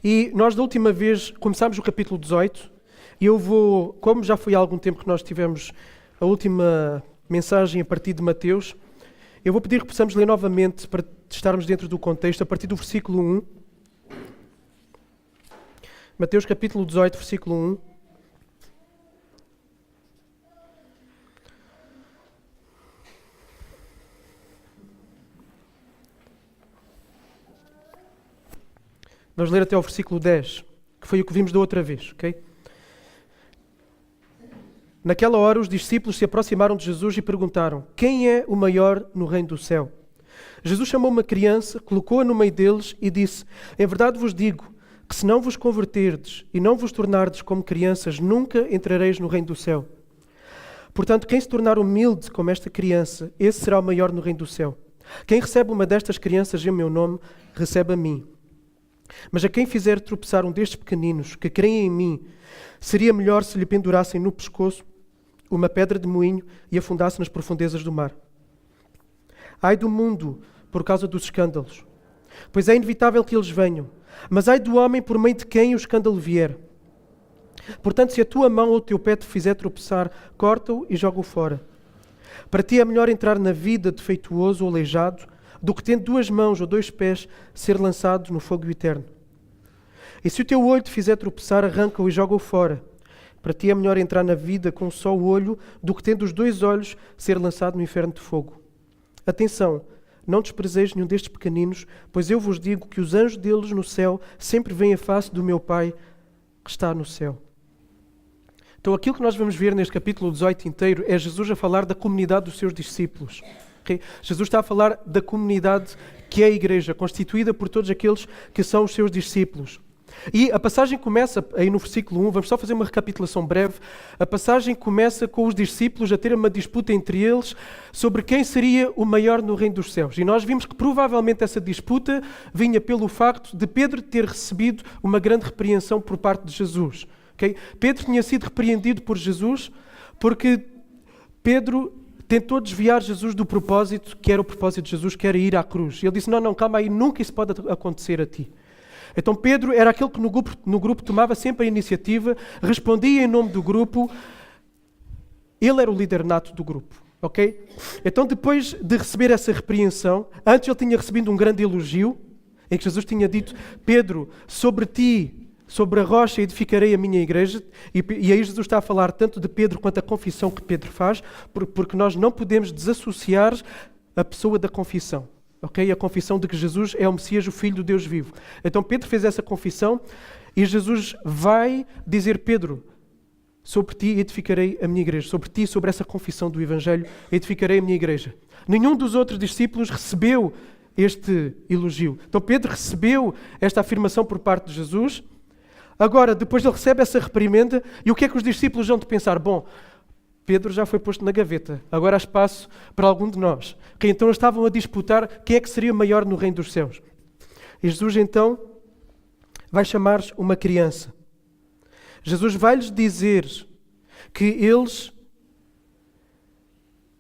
E nós da última vez começámos o capítulo 18 e eu vou, como já foi há algum tempo que nós tivemos a última mensagem a partir de Mateus, eu vou pedir que possamos ler novamente para estarmos dentro do contexto, a partir do versículo 1. Mateus capítulo 18, versículo 1. Vamos ler até ao versículo 10, que foi o que vimos da outra vez, ok? Naquela hora os discípulos se aproximaram de Jesus e perguntaram: quem é o maior no reino do céu? Jesus chamou uma criança, colocou-a no meio deles e disse: em verdade vos digo que se não vos converterdes e não vos tornardes como crianças, nunca entrareis no reino do céu. Portanto, quem se tornar humilde como esta criança, esse será o maior no reino do céu. Quem recebe uma destas crianças em meu nome, recebe a mim. Mas a quem fizer tropeçar um destes pequeninos que creem em mim, seria melhor se lhe pendurassem no pescoço uma pedra de moinho e afundasse nas profundezas do mar. Ai do mundo por causa dos escândalos, pois é inevitável que eles venham, mas ai do homem por meio de quem o escândalo vier. Portanto, se a tua mão ou o teu pé te fizer tropeçar, corta-o e joga-o fora. Para ti é melhor entrar na vida defeituoso ou aleijado, do que tendo 2 mãos ou 2 pés, ser lançado no fogo eterno. E se o teu olho te fizer tropeçar, arranca-o e joga-o fora. Para ti é melhor entrar na vida com só o olho, do que tendo os 2 olhos, ser lançado no inferno de fogo. Atenção, não desprezeis nenhum destes pequeninos, pois eu vos digo que os anjos deles no céu sempre veem a face do meu Pai que está no céu. Então aquilo que nós vamos ver neste capítulo 18 inteiro é Jesus a falar da comunidade dos seus discípulos. Okay? Jesus está a falar da comunidade que é a igreja, constituída por todos aqueles que são os seus discípulos. E a passagem começa aí no versículo 1, vamos só fazer uma recapitulação breve. A passagem começa com os discípulos a ter uma disputa entre eles sobre quem seria o maior no reino dos céus. E nós vimos que provavelmente essa disputa vinha pelo facto de Pedro ter recebido uma grande repreensão por parte de Jesus. Okay? Pedro tinha sido repreendido por Jesus porque Pedro tentou desviar Jesus do propósito, que era o propósito de Jesus, que era ir à cruz. E ele disse, não, calma aí, nunca isso pode acontecer a ti. Então Pedro era aquele que no grupo tomava sempre a iniciativa, respondia em nome do grupo, ele era o líder nato do grupo. Okay? Então depois de receber essa repreensão, antes ele tinha recebido um grande elogio, em que Jesus tinha dito, Pedro, sobre ti, sobre a rocha edificarei a minha igreja, e aí Jesus está a falar tanto de Pedro quanto a confissão que Pedro faz, porque nós não podemos desassociar a pessoa da confissão. Okay? A confissão de que Jesus é o Messias, o Filho do Deus vivo. Então Pedro fez essa confissão e Jesus vai dizer, Pedro, sobre ti edificarei a minha igreja, sobre ti, sobre essa confissão do Evangelho, edificarei a minha igreja. Nenhum dos outros discípulos recebeu este elogio. Então Pedro recebeu esta afirmação por parte de Jesus. Agora, depois ele recebe essa reprimenda, e o que é que os discípulos vão de pensar? Bom, Pedro já foi posto na gaveta, agora há espaço para algum de nós. Que então eles estavam a disputar quem é que seria maior no reino dos céus. E Jesus então vai chamar uma criança. Jesus vai-lhes dizer que eles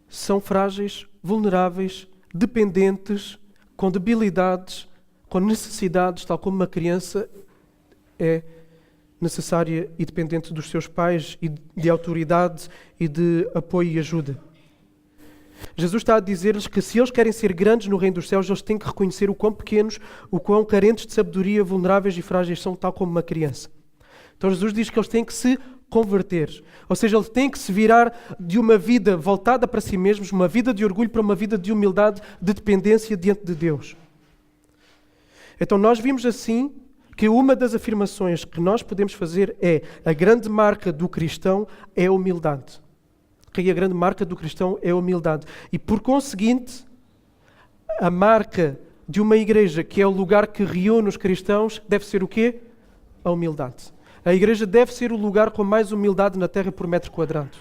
são frágeis, vulneráveis, dependentes, com debilidades, com necessidades, tal como uma criança é necessária e dependente dos seus pais e de autoridade e de apoio e ajuda. Jesus está a dizer-lhes que se eles querem ser grandes no reino dos céus, eles têm que reconhecer o quão pequenos, o quão carentes de sabedoria, vulneráveis e frágeis são, tal como uma criança. Então Jesus diz que eles têm que se converter. Ou seja, eles têm que se virar de uma vida voltada para si mesmos, uma vida de orgulho, para uma vida de humildade, de dependência diante de Deus. Então nós vimos assim que uma das afirmações que nós podemos fazer é a grande marca do cristão é a humildade. E a grande marca do cristão é a humildade. E por conseguinte, a marca de uma igreja que é o lugar que reúne os cristãos deve ser o quê? A humildade. A igreja deve ser o lugar com mais humildade na terra por metro quadrado.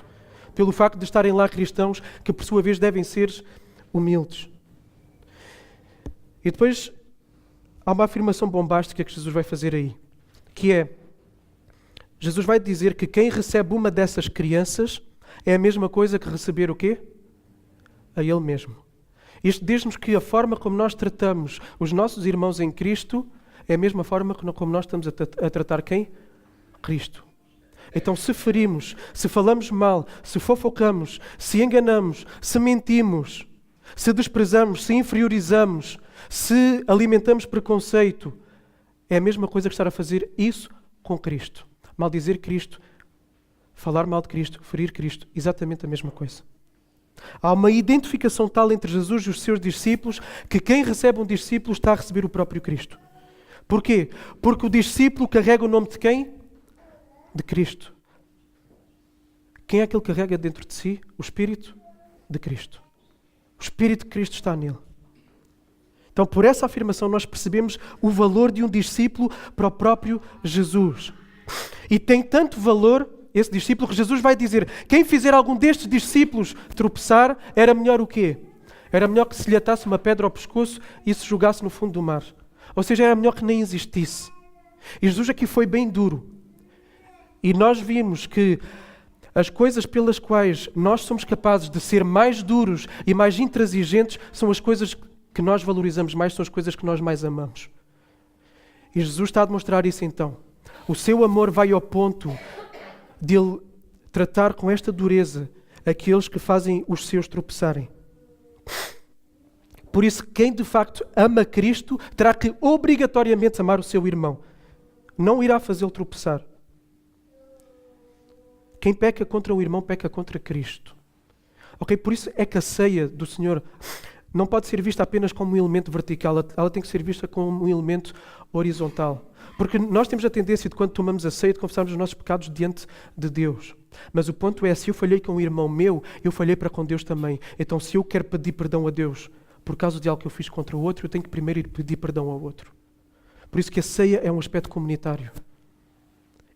Pelo facto de estarem lá cristãos que por sua vez devem ser humildes. E depois há uma afirmação bombástica que Jesus vai fazer aí, que é, Jesus vai dizer que quem recebe uma dessas crianças é a mesma coisa que receber o quê? A Ele mesmo. Isto diz-nos que a forma como nós tratamos os nossos irmãos em Cristo É a mesma forma como nós estamos a tratar quem? Cristo. Então, se ferimos, se falamos mal, se fofocamos, se enganamos, se mentimos, se desprezamos, se inferiorizamos, se alimentamos preconceito, é a mesma coisa que estar a fazer isso com Cristo. Maldizer Cristo, falar mal de Cristo, ferir Cristo, exatamente a mesma coisa. Há uma identificação tal entre Jesus e os seus discípulos que quem recebe um discípulo está a receber o próprio Cristo. Porquê? Porque o discípulo carrega o nome de quem? De Cristo. Quem é que ele carrega dentro de si? O Espírito de Cristo. O Espírito de Cristo está nele. Então, por essa afirmação, nós percebemos o valor de um discípulo para o próprio Jesus. E tem tanto valor esse discípulo que Jesus vai dizer: quem fizer algum destes discípulos tropeçar, era melhor o quê? Era melhor que se lhe atasse uma pedra ao pescoço e se jogasse no fundo do mar. Ou seja, era melhor que nem existisse. E Jesus aqui foi bem duro. E nós vimos que as coisas pelas quais nós somos capazes de ser mais duros e mais intransigentes são as coisas que nós valorizamos mais, são as coisas que nós mais amamos. E Jesus está a demonstrar isso então. O seu amor vai ao ponto de ele tratar com esta dureza aqueles que fazem os seus tropeçarem. Por isso, quem de facto ama Cristo terá que obrigatoriamente amar o seu irmão. Não irá fazê-lo tropeçar. Quem peca contra o irmão, peca contra Cristo. Ok? Por isso é que a ceia do Senhor não pode ser vista apenas como um elemento vertical, ela tem que ser vista como um elemento horizontal. Porque nós temos a tendência de, quando tomamos a ceia, de confessarmos os nossos pecados diante de Deus. Mas o ponto é, se eu falhei com um irmão meu, eu falhei para com Deus também. Então, se eu quero pedir perdão a Deus por causa de algo que eu fiz contra o outro, eu tenho que primeiro ir pedir perdão ao outro. Por isso que a ceia é um aspecto comunitário.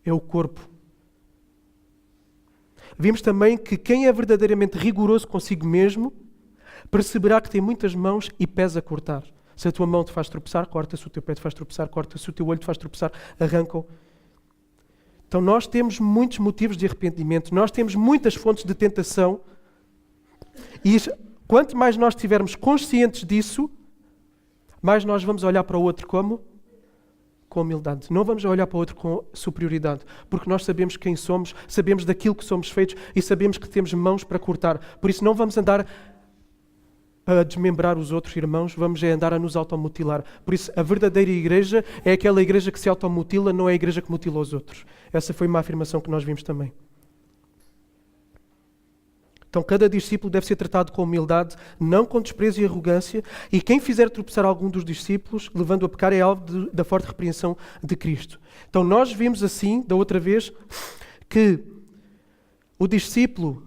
É o corpo. Vimos também que quem é verdadeiramente rigoroso consigo mesmo perceberá que tem muitas mãos e pés a cortar. Se a tua mão te faz tropeçar, corta. Se o teu pé te faz tropeçar, corta. Se o teu olho te faz tropeçar, arranca-o. Então nós temos muitos motivos de arrependimento. Nós temos muitas fontes de tentação. E quanto mais nós estivermos conscientes disso, mais nós vamos olhar para o outro como? Com humildade. Não vamos olhar para o outro com superioridade. Porque nós sabemos quem somos, sabemos daquilo que somos feitos e sabemos que temos mãos para cortar. Por isso não vamos andar a desmembrar os outros irmãos, vamos andar a nos automutilar. Por isso, a verdadeira igreja é aquela igreja que se automutila, não é a igreja que mutila os outros. Essa foi uma afirmação que nós vimos também. Então, cada discípulo deve ser tratado com humildade, não com desprezo e arrogância, e quem fizer tropeçar algum dos discípulos, levando a pecar, é alvo da forte repreensão de Cristo. Então, nós vimos assim, da outra vez, que o discípulo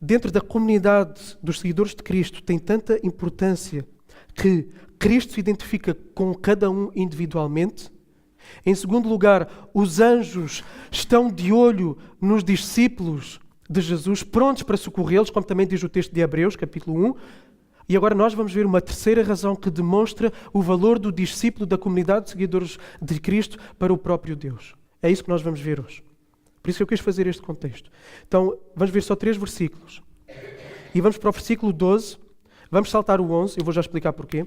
dentro da comunidade dos seguidores de Cristo tem tanta importância que Cristo se identifica com cada um individualmente. Em segundo lugar, os anjos estão de olho nos discípulos de Jesus, prontos para socorrê-los, como também diz o texto de Hebreus, capítulo 1. E agora nós vamos ver uma terceira razão que demonstra o valor do discípulo da comunidade de seguidores de Cristo para o próprio Deus. É isso que nós vamos ver hoje. Por isso que eu quis fazer este contexto. Então, vamos ver só 3 versículos. E vamos para o versículo 12. Vamos saltar o 11, eu vou já explicar porquê.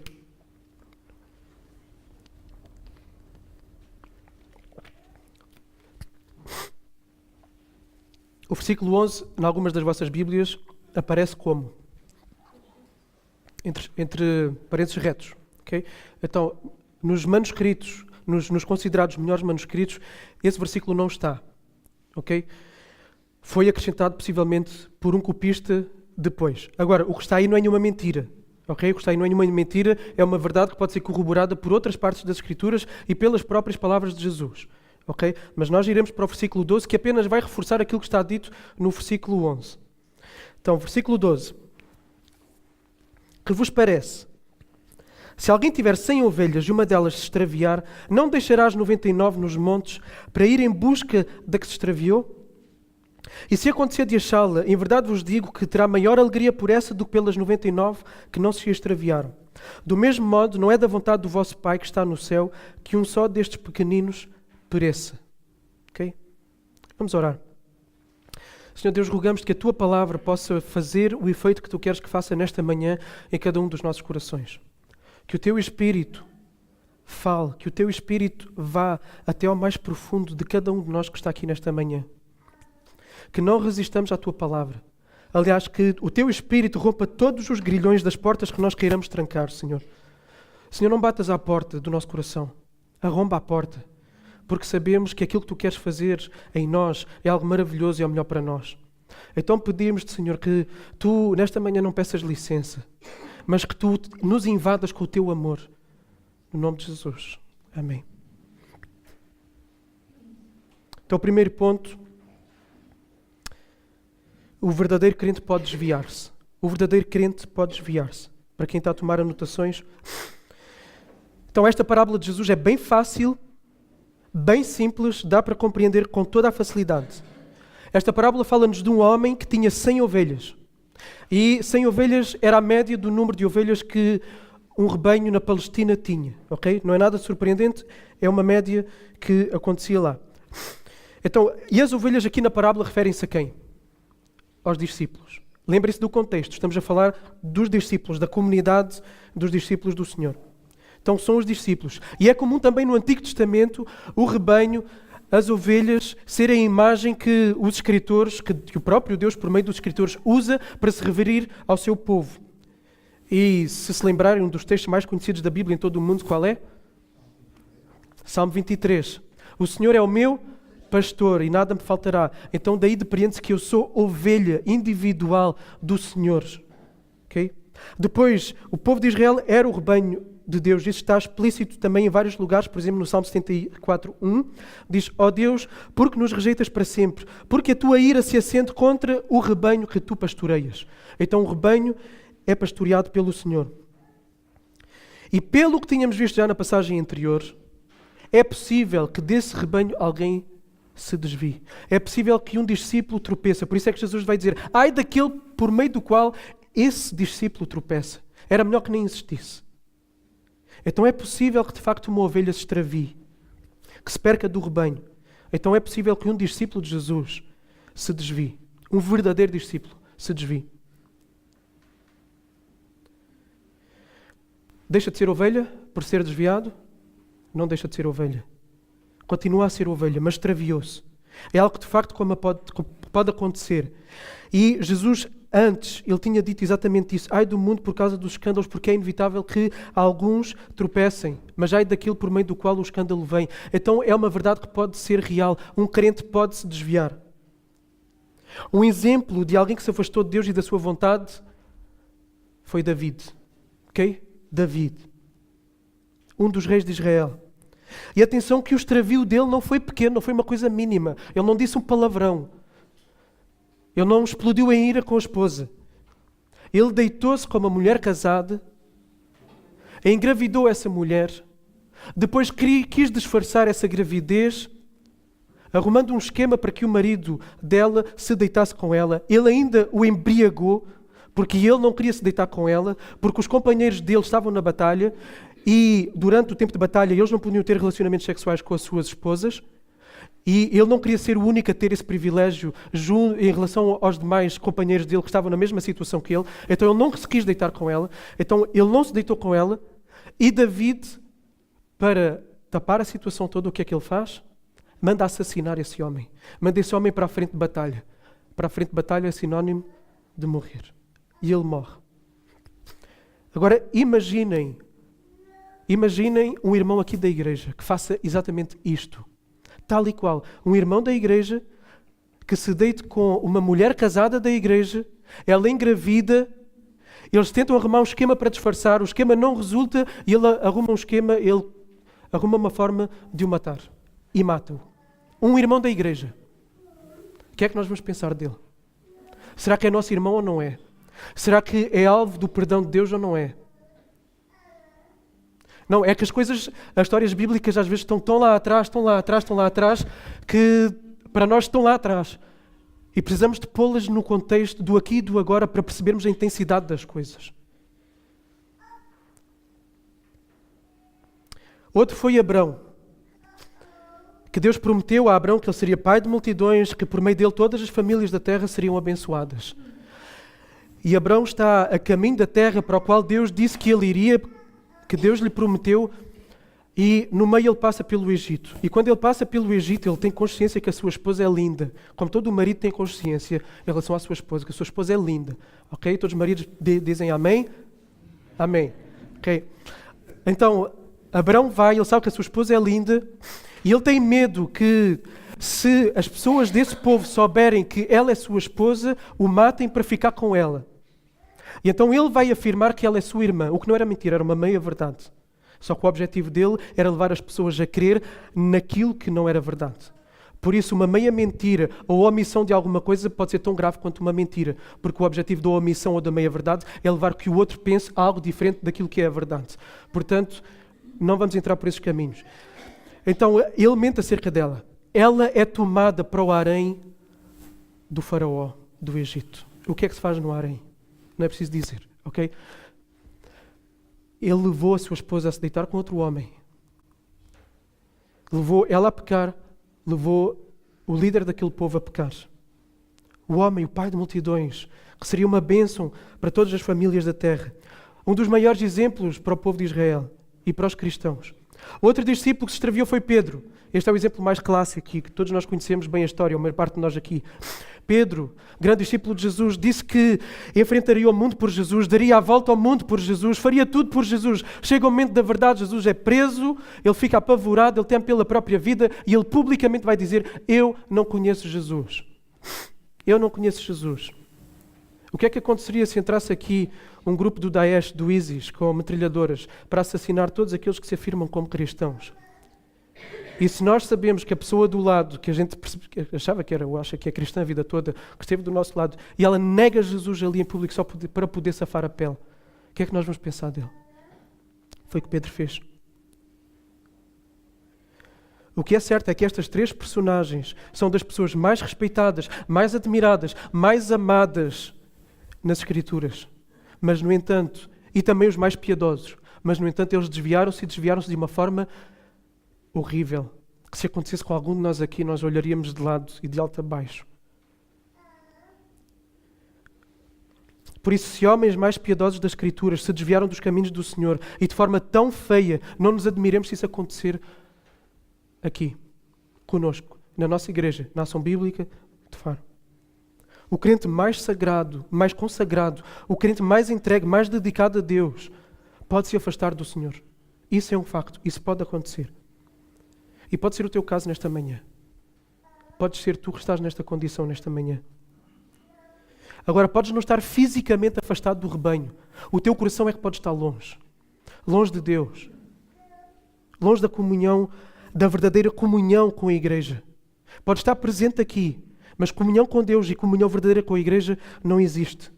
O versículo 11, em algumas das vossas Bíblias, aparece como? Entre parênteses retos. Okay? Então, nos manuscritos, nos considerados melhores manuscritos, esse versículo não está. Okay? Foi acrescentado possivelmente por um copista depois. Agora, o que está aí não é nenhuma mentira. Okay? O que está aí não é nenhuma mentira, é uma verdade que pode ser corroborada por outras partes das Escrituras e pelas próprias palavras de Jesus. Okay? Mas nós iremos para o versículo 12, que apenas vai reforçar aquilo que está dito no versículo 11. Então, versículo 12. Que vos parece? Se alguém tiver 100 ovelhas e uma delas se extraviar, não deixarás 99 nos montes para ir em busca da que se extraviou? E se acontecer de achá-la, em verdade vos digo que terá maior alegria por essa do que pelas 99 que não se extraviaram. Do mesmo modo, não é da vontade do vosso Pai que está no céu que um só destes pequeninos pereça. Ok? Vamos orar. Senhor Deus, rogamos que a Tua palavra possa fazer o efeito que Tu queres que faça nesta manhã em cada um dos nossos corações. Que o Teu Espírito fale, que o Teu Espírito vá até ao mais profundo de cada um de nós que está aqui nesta manhã. Que não resistamos à Tua palavra. Aliás, que o Teu Espírito rompa todos os grilhões das portas que nós queiramos trancar, Senhor. Senhor, não batas à porta do nosso coração. Arromba a porta. Porque sabemos que aquilo que Tu queres fazer em nós é algo maravilhoso e é o melhor para nós. Então pedimos-te, Senhor, que Tu nesta manhã não peças licença, mas que Tu nos invadas com o Teu amor. No nome de Jesus. Amém. Então, o primeiro ponto. O verdadeiro crente pode desviar-se. O verdadeiro crente pode desviar-se. Para quem está a tomar anotações. Então, esta parábola de Jesus é bem fácil, bem simples, dá para compreender com toda a facilidade. Esta parábola fala-nos de um homem que tinha 100 ovelhas. E 100 ovelhas era a média do número de ovelhas que um rebanho na Palestina tinha. Okay? Não é nada surpreendente, é uma média que acontecia lá. Então, e as ovelhas aqui na parábola referem-se a quem? Aos discípulos. Lembrem-se do contexto. Estamos a falar dos discípulos, da comunidade dos discípulos do Senhor. Então, são os discípulos. E é comum também no Antigo Testamento o rebanho, as ovelhas, serem a imagem que os escritores, que o próprio Deus, por meio dos escritores, usa para se referir ao seu povo. E se lembrarem, um dos textos mais conhecidos da Bíblia em todo o mundo, qual é? Salmo 23. O Senhor é o meu pastor e nada me faltará. Então daí depreende-se que eu sou ovelha individual do Senhor. Okay? Depois, o povo de Israel era o rebanho de Deus. Isso está explícito também em vários lugares. Por exemplo, no Salmo 74:1 diz: ó Deus, porque nos rejeitas para sempre? Porque a tua ira se acende contra o rebanho que tu pastoreias. Então o rebanho é pastoreado pelo Senhor. E pelo que tínhamos visto já na passagem anterior, é possível que desse rebanho alguém se desvie. É possível que um discípulo tropeça. Por isso é que Jesus vai dizer: ai daquele por meio do qual esse discípulo tropeça. Era melhor que nem existisse. Então é possível que de facto uma ovelha se extravie, que se perca do rebanho. Então é possível que um discípulo de Jesus se desvie. Um verdadeiro discípulo se desvie. Deixa de ser ovelha por ser desviado? Não deixa de ser ovelha. Continua a ser ovelha, mas extraviou-se. É algo que de facto pode acontecer. E Jesus, antes, ele tinha dito exatamente isso. Ai do mundo por causa dos escândalos, porque é inevitável que alguns tropecem. Mas ai daquilo por meio do qual o escândalo vem. Então é uma verdade que pode ser real. Um crente pode se desviar. Um exemplo de alguém que se afastou de Deus e da sua vontade foi David. Ok? David. Um dos reis de Israel. E atenção que o extravio dele não foi pequeno, não foi uma coisa mínima. Ele não disse um palavrão. Ele não explodiu em ira com a esposa. Ele deitou-se com uma mulher casada, engravidou essa mulher, depois quis disfarçar essa gravidez, arrumando um esquema para que o marido dela se deitasse com ela. Ele ainda o embriagou, porque ele não queria se deitar com ela, porque os companheiros dele estavam na batalha e durante o tempo de batalha eles não podiam ter relacionamentos sexuais com as suas esposas e ele não queria ser o único a ter esse privilégio em relação aos demais companheiros dele que estavam na mesma situação que ele. Então ele não se quis deitar com ela, então ele não se deitou com ela e David, para tapar a situação toda, o que é que ele faz? Manda assassinar esse homem. Manda esse homem para a frente de batalha. Para a frente de batalha é sinónimo de morrer. E ele morre. Agora imaginem um irmão aqui da igreja que faça exatamente isto. Tal e qual. Um irmão da igreja que se deite com uma mulher casada da igreja, ela engravida, eles tentam arrumar um esquema para disfarçar, o esquema não resulta e ele arruma um esquema, ele arruma uma forma de o matar. E mata-o. Um irmão da igreja. O que é que nós vamos pensar dele? Será que é nosso irmão ou não é? Será que é alvo do perdão de Deus ou não é? Não, é que as histórias bíblicas às vezes estão tão lá atrás, que para nós estão lá atrás. E precisamos de pô-las no contexto do aqui e do agora para percebermos a intensidade das coisas. Outro foi Abrão. Que Deus prometeu a Abrão que ele seria pai de multidões, que por meio dele todas as famílias da terra seriam abençoadas. E Abrão está a caminho da terra para o qual Deus disse que ele iria, que Deus lhe prometeu, E no meio ele passa pelo Egito. E quando ele passa pelo Egito, ele tem consciência que a sua esposa é linda. Como todo marido tem consciência em relação à sua esposa, que a sua esposa é linda. Ok? Todos os maridos dizem amém? Amém. Ok? Então, Abraão vai, ele sabe que a sua esposa é linda. E ele tem medo que, se as pessoas desse povo souberem que ela é sua esposa, o matem para ficar com ela. E então ele vai afirmar que ela é sua irmã. O que não era mentira, era uma meia verdade. Só que o objetivo dele era levar as pessoas a crer naquilo que não era verdade. Por isso, uma meia mentira ou omissão de alguma coisa pode ser tão grave quanto uma mentira. Porque o objetivo da omissão ou da meia verdade é levar que o outro pense algo diferente daquilo que é a verdade. Portanto, não vamos entrar por esses caminhos. Então, ele mente acerca dela. Ela é tomada para o harém do faraó do Egito. O que é que se faz no harém? Não é preciso dizer, ok? Ele levou a sua esposa a se deitar com outro homem. Levou ela a pecar. Levou o líder daquele povo a pecar. O homem, o pai de multidões, que seria uma bênção para todas as famílias da terra. Um dos maiores exemplos para o povo de Israel e para os cristãos. Outro discípulo que se extraviou foi Pedro. Este é o exemplo mais clássico e que todos nós conhecemos bem a história, a maior parte de nós aqui. Pedro, grande discípulo de Jesus, disse que enfrentaria o mundo por Jesus, daria a volta ao mundo por Jesus, faria tudo por Jesus. Chega o momento da verdade, Jesus é preso, ele fica apavorado, ele teme pela própria vida e ele publicamente vai dizer: eu não conheço Jesus. Eu não conheço Jesus. O que é que aconteceria se entrasse aqui um grupo do Daesh, do ISIS, com metralhadoras, para assassinar todos aqueles que se afirmam como cristãos? E se nós sabemos que a pessoa do lado, que a gente achava que era, ou acha que é cristã a vida toda, que esteve do nosso lado, e ela nega Jesus ali em público só para poder safar a pele, o que é que nós vamos pensar dele? Foi o que Pedro fez. O que é certo é que estas três personagens são das pessoas mais respeitadas, mais admiradas, mais amadas nas Escrituras. Mas, no entanto, e também os mais piedosos, mas, no entanto, eles desviaram-se de uma forma horrível, que se acontecesse com algum de nós aqui, nós olharíamos de lado e de alto a baixo. Por isso, se homens mais piedosos das Escrituras se desviaram dos caminhos do Senhor e de forma tão feia, não nos admiremos se isso acontecer aqui, conosco, na nossa igreja, na Ação Bíblica de Faro. O crente mais sagrado, mais consagrado, o crente mais entregue, mais dedicado a Deus, pode se afastar do Senhor. Isso é um facto, isso pode acontecer. E pode ser o teu caso nesta manhã. Podes ser tu que estás nesta condição nesta manhã. Agora, podes não estar fisicamente afastado do rebanho. O teu coração é que pode estar longe. Longe de Deus. Longe da comunhão, da verdadeira comunhão com a igreja. Pode estar presente aqui, mas comunhão com Deus e comunhão verdadeira com a igreja não existe.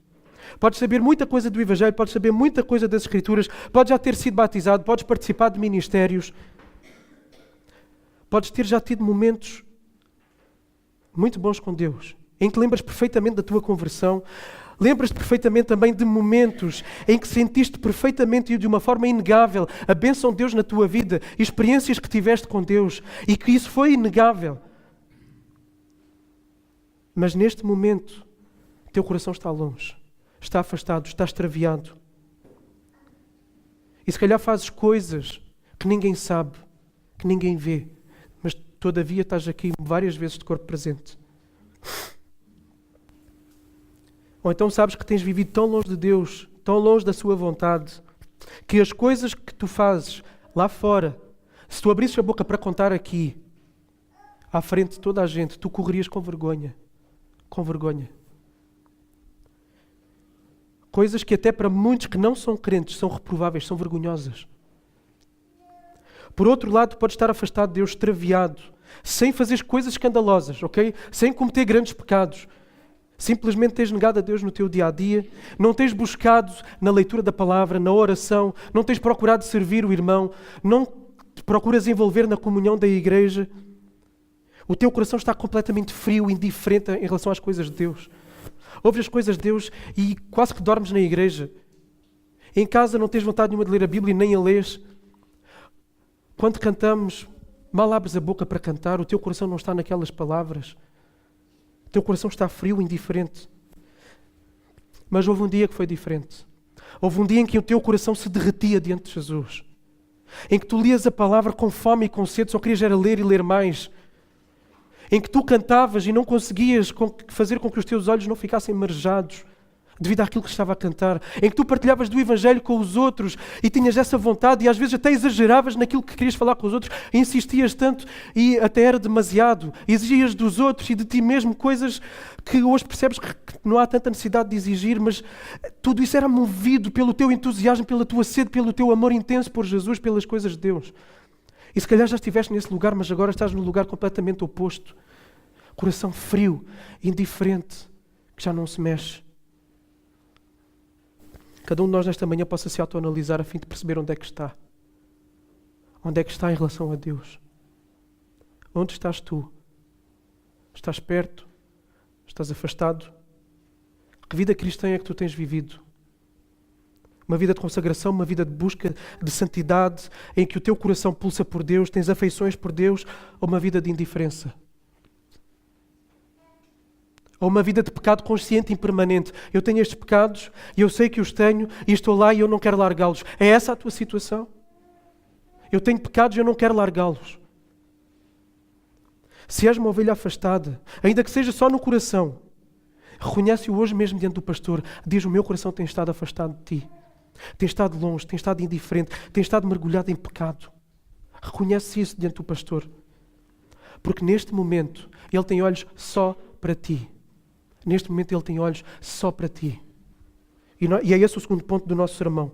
Podes saber muita coisa do Evangelho, podes saber muita coisa das Escrituras, podes já ter sido batizado, podes participar de ministérios, podes ter já tido momentos muito bons com Deus, em que lembras perfeitamente da tua conversão, lembras-te perfeitamente também de momentos em que sentiste perfeitamente e de uma forma inegável a bênção de Deus na tua vida, experiências que tiveste com Deus e que isso foi inegável. Mas neste momento, teu coração está longe, está afastado, está extraviado. E se calhar fazes coisas que ninguém sabe, que ninguém vê, mas todavia estás aqui várias vezes de corpo presente. Ou então sabes que tens vivido tão longe de Deus, tão longe da sua vontade, que as coisas que tu fazes lá fora, se tu abrisses a boca para contar aqui, à frente de toda a gente, tu correrias com vergonha. Com vergonha. Coisas que até para muitos que não são crentes são reprováveis, são vergonhosas. Por outro lado, podes estar afastado de Deus, extraviado, sem fazer coisas escandalosas, ok? Sem cometer grandes pecados. Simplesmente tens negado a Deus no teu dia-a-dia, não tens buscado na leitura da palavra, na oração, não tens procurado servir o irmão, não te procuras envolver na comunhão da igreja. O teu coração está completamente frio, indiferente em relação às coisas de Deus. Ouves as coisas de Deus e quase que dormes na igreja. Em casa não tens vontade nenhuma de ler a Bíblia e nem a lês. Quando cantamos, mal abres a boca para cantar, o teu coração não está naquelas palavras. O teu coração está frio, indiferente. Mas houve um dia que foi diferente. Houve um dia em que o teu coração se derretia diante de Jesus. em que tu lias a palavra com fome e com sede, só querias era ler e ler mais, em que tu cantavas e não conseguias fazer com que os teus olhos não ficassem marejados devido àquilo que estava a cantar, em que tu partilhavas do Evangelho com os outros e tinhas essa vontade e às vezes até exageravas naquilo que querias falar com os outros, e insistias tanto e até era demasiado, exigias dos outros e de ti mesmo coisas que hoje percebes que não há tanta necessidade de exigir, mas tudo isso era movido pelo teu entusiasmo, pela tua sede, pelo teu amor intenso por Jesus, pelas coisas de Deus. E se calhar já estiveste nesse lugar, mas agora estás num lugar completamente oposto. Coração frio, indiferente, que já não se mexe. Cada um de nós nesta manhã possa se autoanalisar a fim de perceber onde é que está. Onde é que está em relação a Deus? Onde estás tu? Estás perto? Estás afastado? Que vida cristã é que tu tens vivido? Uma vida de consagração, uma vida de busca de santidade, em que o teu coração pulsa por Deus, tens afeições por Deus, ou uma vida de indiferença? Ou uma vida de pecado consciente e impermanente? Eu tenho estes pecados e eu sei que os tenho e estou lá e eu não quero largá-los. É essa a tua situação? Eu tenho pecados e eu não quero largá-los. Se és uma ovelha afastada, ainda que seja só no coração, reconhece-o hoje mesmo diante do pastor. Diz: o meu coração tem estado afastado de ti. Tem estado longe, tem estado indiferente, tem estado mergulhado em pecado. Reconhece isso diante do pastor. Porque neste momento ele tem olhos só para ti. Neste momento ele tem olhos só para ti. E é esse o segundo ponto do nosso sermão.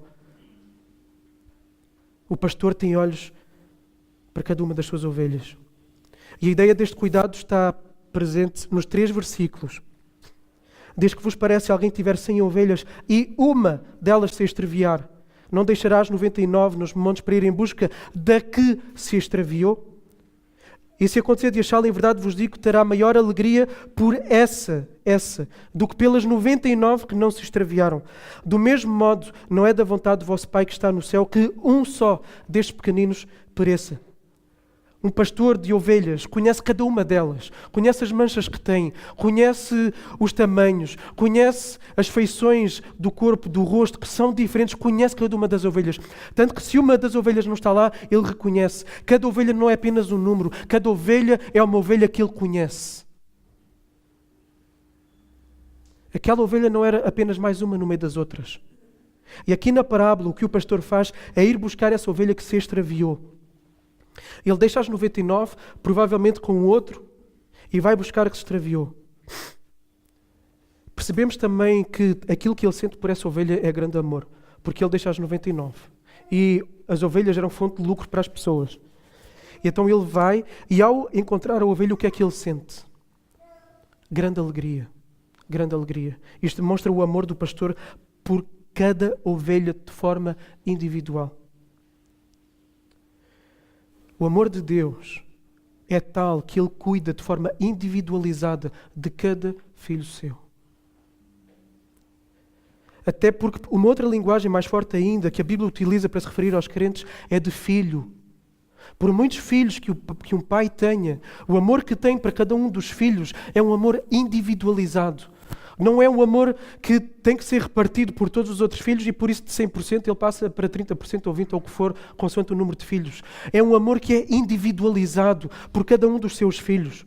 O pastor tem olhos para cada uma das suas ovelhas. E a ideia deste cuidado está presente nos 3 versículos. Desde que vos parece alguém tiver 100 ovelhas e uma delas se extraviar, não deixarás 99 nos montes para ir em busca da que se extraviou? E se acontecer de achá-la, em verdade vos digo que terá maior alegria por essa, do que pelas 99 que não se extraviaram. Do mesmo modo, não é da vontade do vosso Pai que está no céu que um só destes pequeninos pereça. Um pastor de ovelhas conhece cada uma delas, conhece as manchas que tem, conhece os tamanhos, conhece as feições do corpo, do rosto, que são diferentes, conhece cada uma das ovelhas. Tanto que se uma das ovelhas não está lá, ele reconhece. Cada ovelha não é apenas um número, cada ovelha é uma ovelha que ele conhece. Aquela ovelha não era apenas mais uma no meio das outras. E aqui na parábola o que o pastor faz é ir buscar essa ovelha que se extraviou. Ele deixa as 99, provavelmente com o outro, e vai buscar a que se extraviou. Percebemos também que aquilo que ele sente por essa ovelha é grande amor, porque ele deixa as 99. E as ovelhas eram fonte de lucro para as pessoas. E então ele vai, e ao encontrar a ovelha, o que é que ele sente? Grande alegria. Grande alegria. Isto demonstra o amor do pastor por cada ovelha de forma individual. O amor de Deus é tal que Ele cuida de forma individualizada de cada filho seu. Até porque uma outra linguagem mais forte ainda que a Bíblia utiliza para se referir aos crentes é de filho. Por muitos filhos que um pai tenha, o amor que tem para cada um dos filhos é um amor individualizado. Não é um amor que tem que ser repartido por todos os outros filhos e por isso de 100% ele passa para 30% ou 20% ou o que for, consoante o número de filhos. É um amor que é individualizado por cada um dos seus filhos.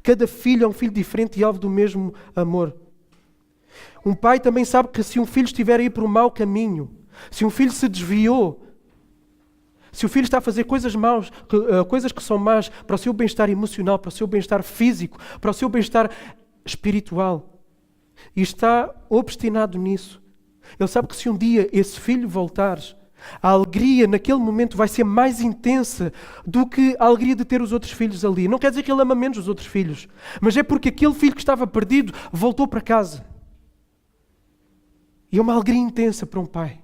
Cada filho é um filho diferente e alvo do mesmo amor. Um pai também sabe que se um filho estiver a ir por um mau caminho, se um filho se desviou, se o filho está a fazer coisas más, coisas que são más para o seu bem-estar emocional, para o seu bem-estar físico, para o seu bem-estar espiritual, e está obstinado nisso, ele sabe que se um dia esse filho voltar, a alegria naquele momento vai ser mais intensa do que a alegria de ter os outros filhos ali. Não quer dizer que ele ama menos os outros filhos, mas é porque aquele filho que estava perdido voltou para casa. E é uma alegria intensa para um pai.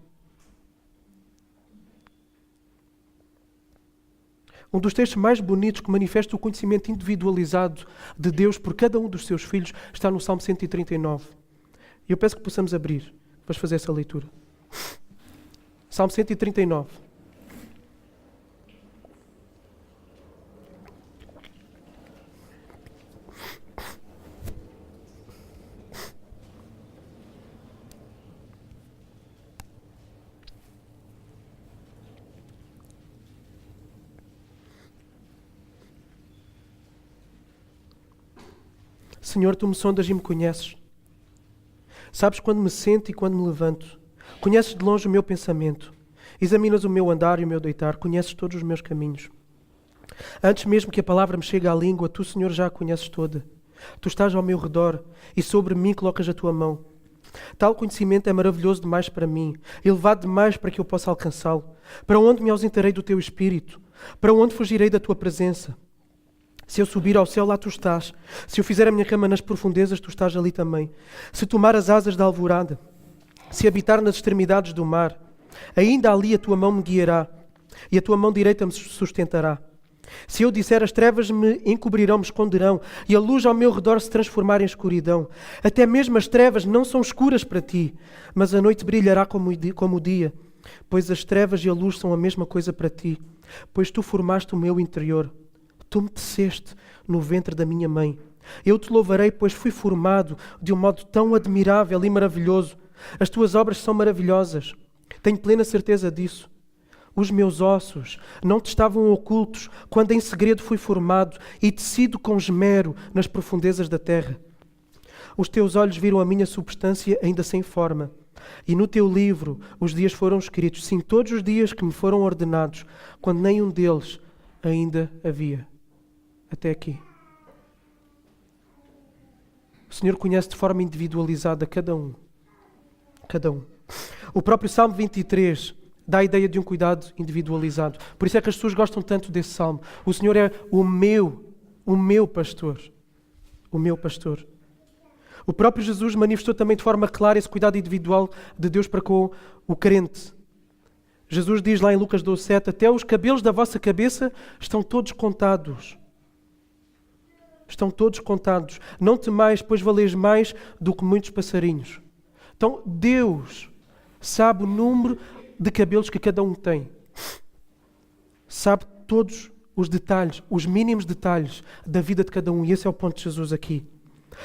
Um dos textos mais bonitos que manifesta o conhecimento individualizado de Deus por cada um dos seus filhos está no Salmo 139. E eu peço que possamos abrir. Vamos fazer essa leitura. Salmo 139. Senhor, Tu me sondas e me conheces. Sabes quando me sento e quando me levanto. Conheces de longe o meu pensamento. Examinas o meu andar e o meu deitar. Conheces todos os meus caminhos. Antes mesmo que a palavra me chegue à língua, Tu, Senhor, já a conheces toda. Tu estás ao meu redor e sobre mim colocas a Tua mão. Tal conhecimento é maravilhoso demais para mim, elevado demais para que eu possa alcançá-lo. Para onde me ausentarei do Teu Espírito? Para onde fugirei da Tua presença? Se eu subir ao céu, lá Tu estás. Se eu fizer a minha cama nas profundezas, Tu estás ali também. Se tomar as asas da alvorada, se habitar nas extremidades do mar, ainda ali a Tua mão me guiará e a Tua mão direita me sustentará. Se eu disser, as trevas me encobrirão, me esconderão, e a luz ao meu redor se transformar em escuridão. Até mesmo as trevas não são escuras para Ti, mas a noite brilhará como o dia, pois as trevas e a luz são a mesma coisa para Ti, pois Tu formaste o meu interior. Tu me teceste no ventre da minha mãe. Eu Te louvarei, pois fui formado de um modo tão admirável e maravilhoso. As Tuas obras são maravilhosas. Tenho plena certeza disso. Os meus ossos não Te estavam ocultos quando em segredo fui formado e tecido com esmero nas profundezas da terra. Os Teus olhos viram a minha substância ainda sem forma. E no Teu livro os dias foram escritos, sim, todos os dias que me foram ordenados, quando nenhum deles ainda havia. Até aqui. O Senhor conhece de forma individualizada cada um. Cada um. O próprio Salmo 23 dá a ideia de um cuidado individualizado. Por isso é que as pessoas gostam tanto desse salmo. O Senhor é o meu pastor. O meu pastor. O próprio Jesus manifestou também de forma clara esse cuidado individual de Deus para com o crente. Jesus diz lá em Lucas 12:7, até os cabelos da vossa cabeça estão todos contados. Estão todos contados. Não temais, pois valeis mais do que muitos passarinhos. Então Deus sabe o número de cabelos que cada um tem. Sabe todos os detalhes, os mínimos detalhes da vida de cada um. E esse é o ponto de Jesus aqui.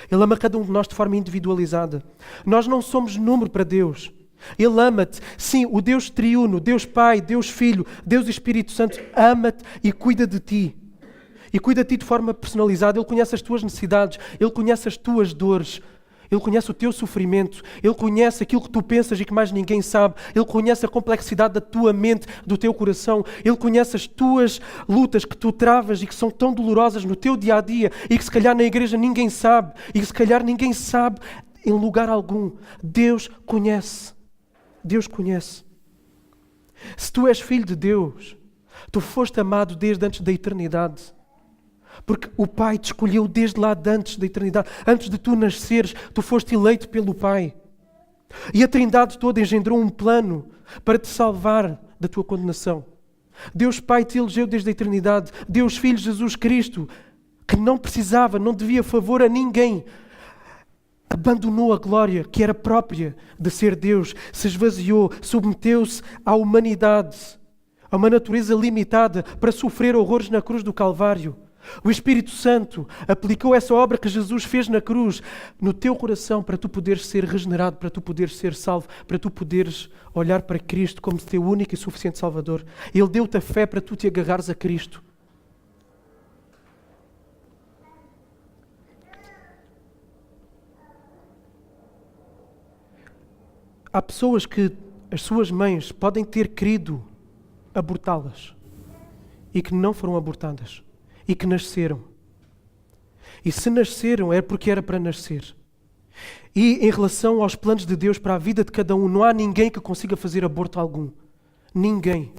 Ele ama cada um de nós de forma individualizada. Nós não somos número para Deus. Ele ama-te. Sim, o Deus triuno, Deus Pai, Deus Filho, Deus Espírito Santo ama-te e cuida de ti. E cuida de ti de forma personalizada. Ele conhece as tuas necessidades. Ele conhece as tuas dores. Ele conhece o teu sofrimento. Ele conhece aquilo que tu pensas e que mais ninguém sabe. Ele conhece a complexidade da tua mente, do teu coração. Ele conhece as tuas lutas que tu travas e que são tão dolorosas no teu dia-a-dia e que se calhar na igreja ninguém sabe e que se calhar ninguém sabe em lugar algum. Deus conhece. Deus conhece. Se tu és filho de Deus, tu foste amado desde antes da eternidade. Porque o Pai te escolheu desde lá de antes da eternidade. Antes de tu nasceres, tu foste eleito pelo Pai. E a Trindade toda engendrou um plano para te salvar da tua condenação. Deus Pai te elegeu desde a eternidade. Deus Filho Jesus Cristo, que não precisava, não devia favor a ninguém, abandonou a glória que era própria de ser Deus, se esvaziou, submeteu-se à humanidade, a uma natureza limitada para sofrer horrores na cruz do Calvário. O Espírito Santo aplicou essa obra que Jesus fez na cruz no teu coração para tu poderes ser regenerado, para tu poderes ser salvo, para tu poderes olhar para Cristo como teu único e suficiente Salvador. Ele deu-te a fé para tu te agarrares a Cristo. Há pessoas que as suas mães podem ter querido abortá-las e que não foram abortadas. E que nasceram. E se nasceram é porque era para nascer. E em relação aos planos de Deus para a vida de cada um, não há ninguém que consiga fazer aborto algum. Ninguém.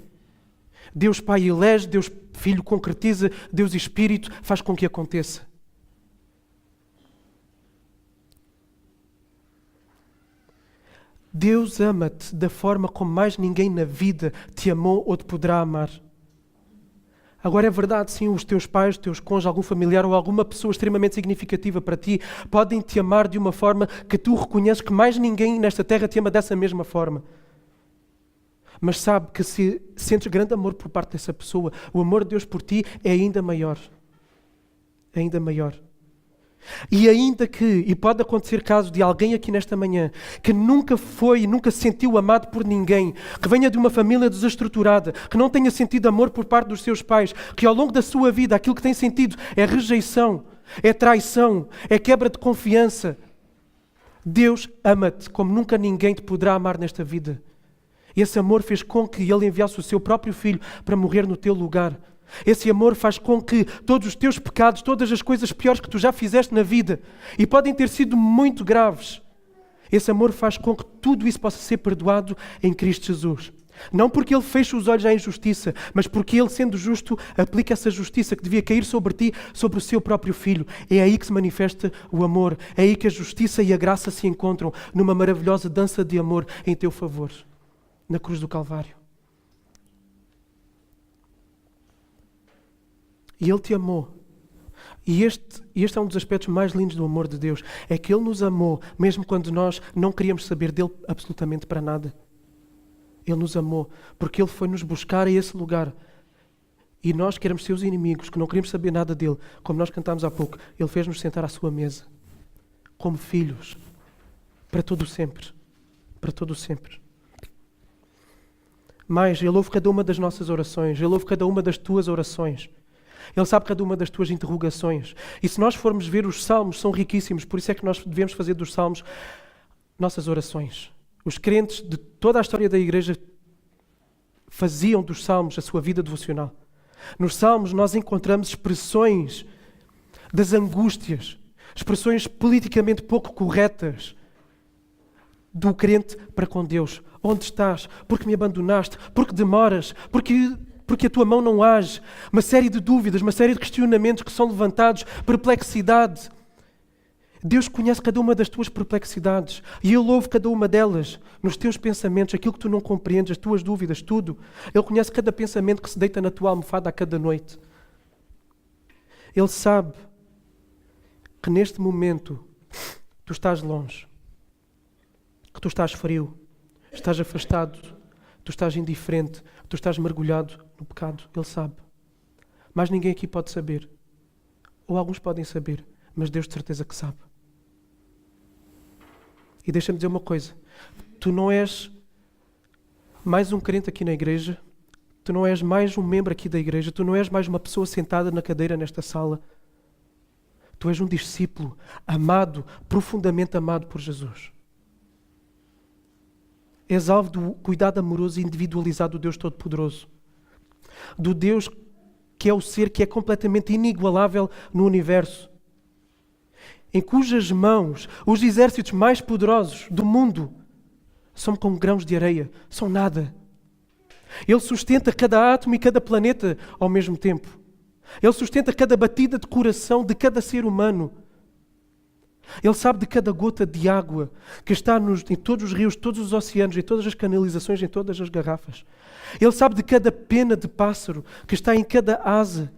Deus Pai elege, Deus Filho concretiza, Deus Espírito faz com que aconteça. Deus ama-te da forma como mais ninguém na vida te amou ou te poderá amar. Agora é verdade, sim, os teus pais, os teus cônjuges, algum familiar ou alguma pessoa extremamente significativa para ti podem te amar de uma forma que tu reconheces que mais ninguém nesta terra te ama dessa mesma forma. Mas sabe que se sentes grande amor por parte dessa pessoa, o amor de Deus por ti é ainda maior. É ainda maior. E ainda que, e pode acontecer caso de alguém aqui nesta manhã que nunca foi, nunca se sentiu amado por ninguém, que venha de uma família desestruturada, que não tenha sentido amor por parte dos seus pais, que ao longo da sua vida aquilo que tem sentido é rejeição, é traição, é quebra de confiança. Deus ama-te como nunca ninguém te poderá amar nesta vida. Esse amor fez com que Ele enviasse o seu próprio Filho para morrer no teu lugar. Esse amor faz com que todos os teus pecados, todas as coisas piores que tu já fizeste na vida, e podem ter sido muito graves, esse amor faz com que tudo isso possa ser perdoado em Cristo Jesus. Não porque Ele fecha os olhos à injustiça, mas porque Ele, sendo justo, aplica essa justiça que devia cair sobre ti, sobre o seu próprio Filho. É aí que se manifesta o amor. É aí que a justiça e a graça se encontram numa maravilhosa dança de amor em teu favor, na cruz do Calvário. E Ele te amou. E este é um dos aspectos mais lindos do amor de Deus. É que Ele nos amou, mesmo quando nós não queríamos saber dEle absolutamente para nada. Ele nos amou, porque Ele foi nos buscar a esse lugar. E nós, que éramos seus inimigos, que não queríamos saber nada dEle, como nós cantámos há pouco, Ele fez-nos sentar à sua mesa, como filhos, para todo o sempre. Para todo o sempre. Mas Ele ouve cada uma das nossas orações, Ele ouve cada uma das tuas orações. Ele sabe cada uma das tuas interrogações. E se nós formos ver os salmos, são riquíssimos, por isso é que nós devemos fazer dos salmos nossas orações. Os crentes de toda a história da igreja faziam dos salmos a sua vida devocional. Nos salmos nós encontramos expressões das angústias, expressões politicamente pouco corretas do crente para com Deus. Onde estás? Porque me abandonaste? Porque demoras? Porque a tua mão não age? Uma série de dúvidas, uma série de questionamentos que são levantados, perplexidade. Deus conhece cada uma das tuas perplexidades e Ele ouve cada uma delas nos teus pensamentos, aquilo que tu não compreendes, as tuas dúvidas, tudo. Ele conhece cada pensamento que se deita na tua almofada a cada noite. Ele sabe que neste momento tu estás longe, que tu estás frio, estás afastado, tu estás indiferente, tu estás mergulhado no pecado. Ele sabe. Mas ninguém aqui pode saber. Ou alguns podem saber, mas Deus de certeza que sabe. E deixa-me dizer uma coisa. Tu não és mais um crente aqui na igreja. Tu não és mais um membro aqui da igreja. Tu não és mais uma pessoa sentada na cadeira nesta sala. Tu és um discípulo amado, profundamente amado por Jesus. És alvo do cuidado amoroso e individualizado do Deus Todo-Poderoso. Do Deus que é o ser que é completamente inigualável no universo. Em cujas mãos os exércitos mais poderosos do mundo são como grãos de areia, são nada. Ele sustenta cada átomo e cada planeta ao mesmo tempo. Ele sustenta cada batida de coração de cada ser humano. Ele sabe de cada gota de água que está em todos os rios, todos os oceanos, em todas as canalizações, em todas as garrafas. Ele sabe de cada pena de pássaro que está em cada asa.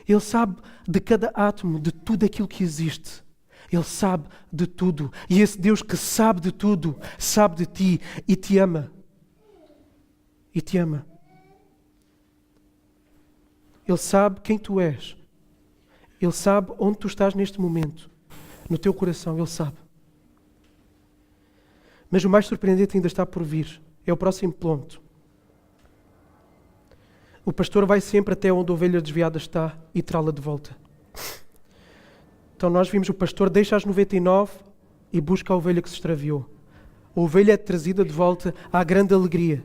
Ele sabe de cada átomo, de tudo aquilo que existe. Ele sabe de tudo. E esse Deus que sabe de tudo, sabe de ti e te ama. E te ama. Ele sabe quem tu és. Ele sabe onde tu estás neste momento. No teu coração, Ele sabe. Mas o mais surpreendente ainda está por vir. É o próximo ponto. O pastor vai sempre até onde a ovelha desviada está e trá-la de volta. Então nós vimos o pastor deixa as 99 e busca a ovelha que se extraviou. A ovelha é trazida de volta à grande alegria.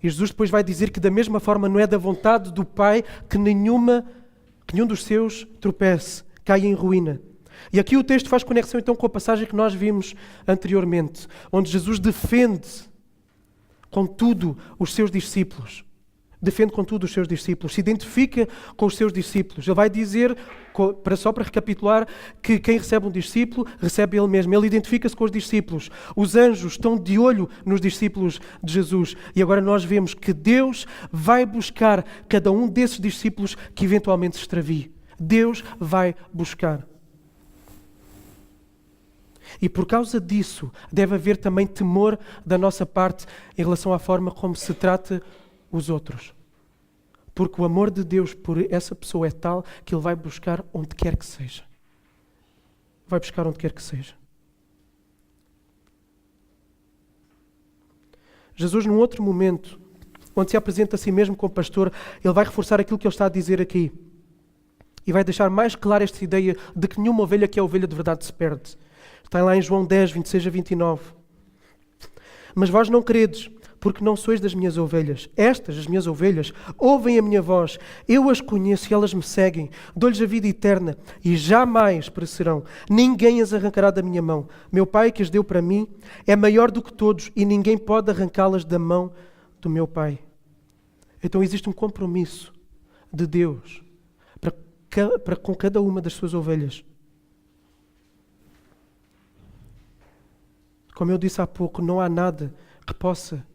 E Jesus depois vai dizer que da mesma forma não é da vontade do Pai que nenhum dos seus tropece, caia em ruína. E aqui o texto faz conexão então com a passagem que nós vimos anteriormente, onde Jesus defende com tudo os seus discípulos. Defende com tudo os seus discípulos, se identifica com os seus discípulos. Ele vai dizer, só para recapitular, que quem recebe um discípulo, recebe ele mesmo. Ele identifica-se com os discípulos. Os anjos estão de olho nos discípulos de Jesus. E agora nós vemos que Deus vai buscar cada um desses discípulos que eventualmente se extravie. Deus vai buscar. E por causa disso, deve haver também temor da nossa parte em relação à forma como se trata os outros. Porque o amor de Deus por essa pessoa é tal que Ele vai buscar onde quer que seja. Vai buscar onde quer que seja. Jesus, num outro momento, onde se apresenta a si mesmo como pastor, Ele vai reforçar aquilo que Ele está a dizer aqui. E vai deixar mais clara esta ideia de que nenhuma ovelha que é ovelha de verdade se perde. Está lá em João 10, 26 a 29. Mas vós não credes, porque não sois das minhas ovelhas. Estas, as minhas ovelhas, ouvem a minha voz. Eu as conheço e elas me seguem. Dou-lhes a vida eterna e jamais perecerão. Ninguém as arrancará da minha mão. Meu Pai que as deu para mim é maior do que todos e ninguém pode arrancá-las da mão do meu Pai. Então existe um compromisso de Deus para com cada uma das suas ovelhas. Como eu disse há pouco, não há nada que possa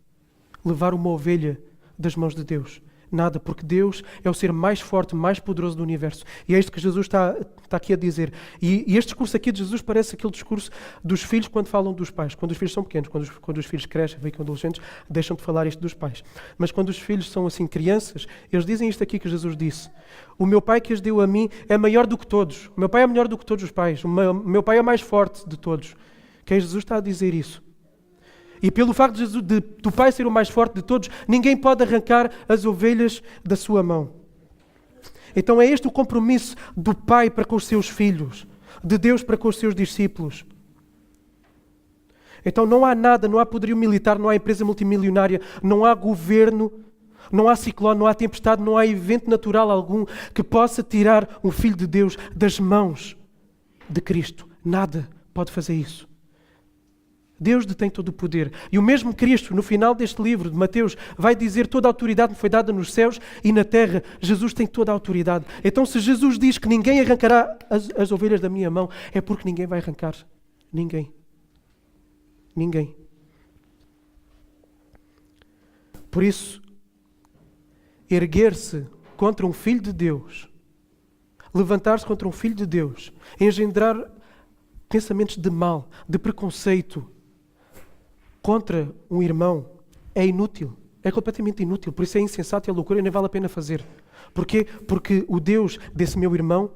levar uma ovelha das mãos de Deus. Nada, porque Deus é o ser mais forte, mais poderoso do universo. E é isto que Jesus está aqui a dizer. E este discurso aqui de Jesus parece aquele discurso dos filhos quando falam dos pais. Quando os filhos são pequenos, quando os filhos crescem, ficam adolescentes, deixam de falar isto dos pais. Mas quando os filhos são assim crianças, eles dizem isto aqui que Jesus disse. O meu Pai que as deu a mim é maior do que todos. O meu Pai é melhor do que todos os pais. O meu Pai é mais forte de todos. Quem Jesus está a dizer isso? E pelo facto do Pai ser o mais forte de todos, ninguém pode arrancar as ovelhas da sua mão. Então é este o compromisso do Pai para com os seus filhos, de Deus para com os seus discípulos. Então não há nada, não há poderio militar, não há empresa multimilionária, não há governo, não há ciclone, não há tempestade, não há evento natural algum que possa tirar um filho de Deus das mãos de Cristo. Nada pode fazer isso. Deus detém todo o poder. E o mesmo Cristo, no final deste livro de Mateus, vai dizer toda a autoridade me foi dada nos céus e na terra. Jesus tem toda a autoridade. Então se Jesus diz que ninguém arrancará as ovelhas da minha mão, é porque ninguém vai arrancar. Ninguém. Ninguém. Por isso, erguer-se contra um filho de Deus, levantar-se contra um filho de Deus, engendrar pensamentos de mal, de preconceito, contra um irmão é inútil, é completamente inútil, por isso é insensato, é loucura e nem vale a pena fazer. Porquê? Porque o Deus desse meu irmão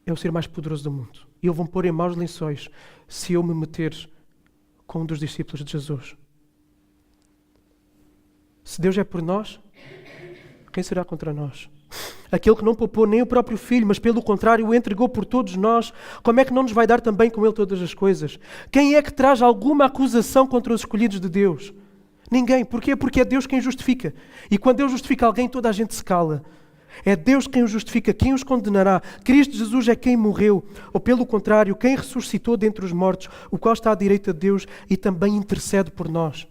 é o ser mais poderoso do mundo. E ele vai me pôr em maus lençóis se eu me meter com um dos discípulos de Jesus. Se Deus é por nós, quem será contra nós? Aquele que não poupou nem o próprio Filho, mas pelo contrário o entregou por todos nós, como é que não nos vai dar também com Ele todas as coisas? Quem é que traz alguma acusação contra os escolhidos de Deus? Ninguém. Porquê? Porque é Deus quem justifica. E quando Deus justifica alguém, toda a gente se cala. É Deus quem os justifica, quem os condenará. Cristo Jesus é quem morreu, ou pelo contrário, quem ressuscitou dentre os mortos, o qual está à direita de Deus e também intercede por nós.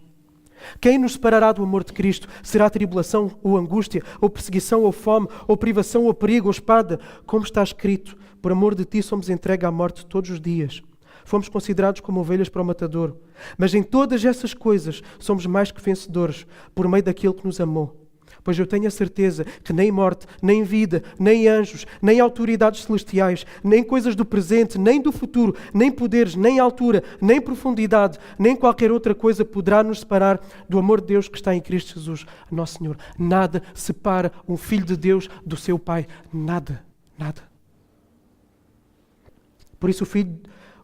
Quem nos separará do amor de Cristo? Será tribulação ou angústia, ou perseguição ou fome, ou privação ou perigo ou espada? Como está escrito, por amor de ti somos entregues à morte todos os dias. Fomos considerados como ovelhas para o matador. Mas em todas essas coisas somos mais que vencedores, por meio daquele que nos amou. Pois eu tenho a certeza que nem morte, nem vida, nem anjos, nem autoridades celestiais, nem coisas do presente, nem do futuro, nem poderes, nem altura, nem profundidade, nem qualquer outra coisa poderá nos separar do amor de Deus que está em Cristo Jesus, nosso Senhor. Nada separa um filho de Deus do seu Pai. Nada. Nada. Por isso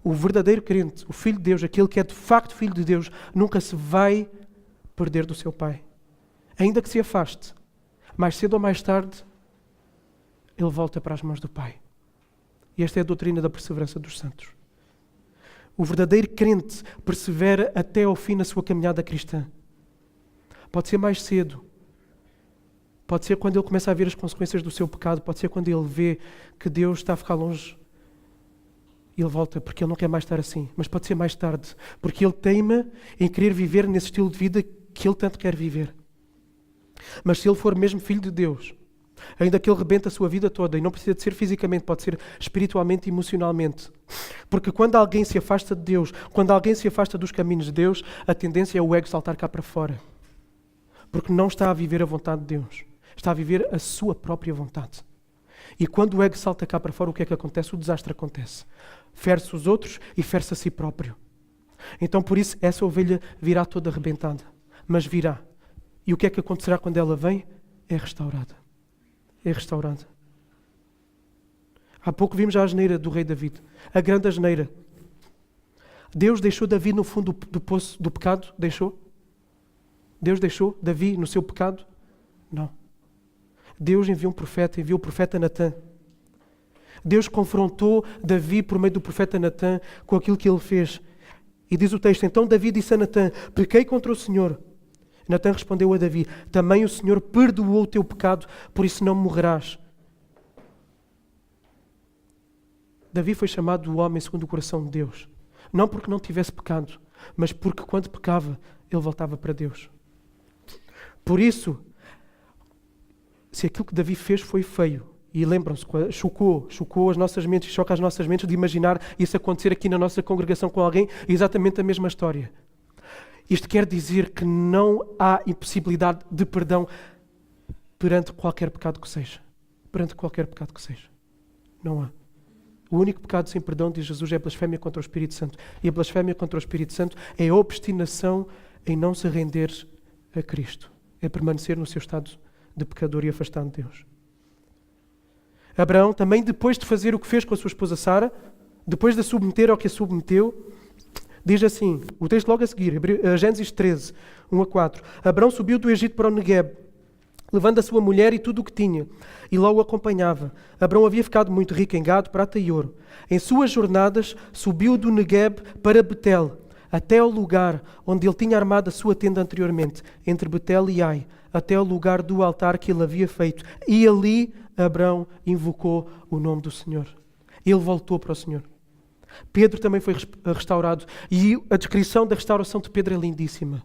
o verdadeiro crente, o filho de Deus, aquele que é de facto filho de Deus, nunca se vai perder do seu Pai. Ainda que se afaste, mais cedo ou mais tarde, ele volta para as mãos do Pai. E esta é a doutrina da perseverança dos santos. O verdadeiro crente persevera até ao fim na sua caminhada cristã. Pode ser mais cedo. Pode ser quando ele começa a ver as consequências do seu pecado. Pode ser quando ele vê que Deus está a ficar longe. E ele volta porque ele não quer mais estar assim. Mas pode ser mais tarde. Porque ele teima em querer viver nesse estilo de vida que ele tanto quer viver. Mas se ele for mesmo filho de Deus, ainda que ele rebente a sua vida toda, e não precisa de ser fisicamente, pode ser espiritualmente e emocionalmente. Porque quando alguém se afasta de Deus, quando alguém se afasta dos caminhos de Deus, a tendência é o ego saltar cá para fora. Porque não está a viver a vontade de Deus. Está a viver a sua própria vontade. E quando o ego salta cá para fora, o que é que acontece? O desastre acontece. Fere-se os outros e fere-se a si próprio. Então por isso essa ovelha virá toda arrebentada. Mas virá. E o que é que acontecerá quando ela vem? É restaurada. É restaurada. Há pouco vimos a asneira do rei David. A grande asneira. Deus deixou Davi no fundo do poço do pecado? Deixou? Deus deixou Davi no seu pecado? Não. Deus enviou o profeta Natã. Deus confrontou Davi por meio do profeta Natã com aquilo que ele fez. E diz o texto, então Davi disse a Natã, pequei contra o Senhor. Natã respondeu a Davi, também o Senhor perdoou o teu pecado, por isso não morrerás. Davi foi chamado o homem segundo o coração de Deus. Não porque não tivesse pecado, mas porque quando pecava, ele voltava para Deus. Por isso, se aquilo que Davi fez foi feio, e lembram-se, chocou as nossas mentes, choca as nossas mentes de imaginar isso acontecer aqui na nossa congregação com alguém, exatamente a mesma história. Isto quer dizer que não há impossibilidade de perdão perante qualquer pecado que seja. Perante qualquer pecado que seja. Não há. O único pecado sem perdão, diz Jesus, é a blasfémia contra o Espírito Santo. E a blasfémia contra o Espírito Santo é a obstinação em não se render a Cristo. É permanecer no seu estado de pecador e afastado de Deus. Abraão, também depois de fazer o que fez com a sua esposa Sara, depois de a submeter ao que a submeteu, diz assim, o texto logo a seguir, Gênesis 13, 1-4. Abraão subiu do Egito para o Negueb, levando a sua mulher e tudo o que tinha, e lá o acompanhava. Abraão havia ficado muito rico em gado, prata e ouro. Em suas jornadas, subiu do Negueb para Betel, até ao lugar onde ele tinha armado a sua tenda anteriormente, entre Betel e Ai, até ao lugar do altar que ele havia feito. E ali Abraão invocou o nome do Senhor. Ele voltou para o Senhor. Pedro também foi restaurado. E a descrição da restauração de Pedro é lindíssima.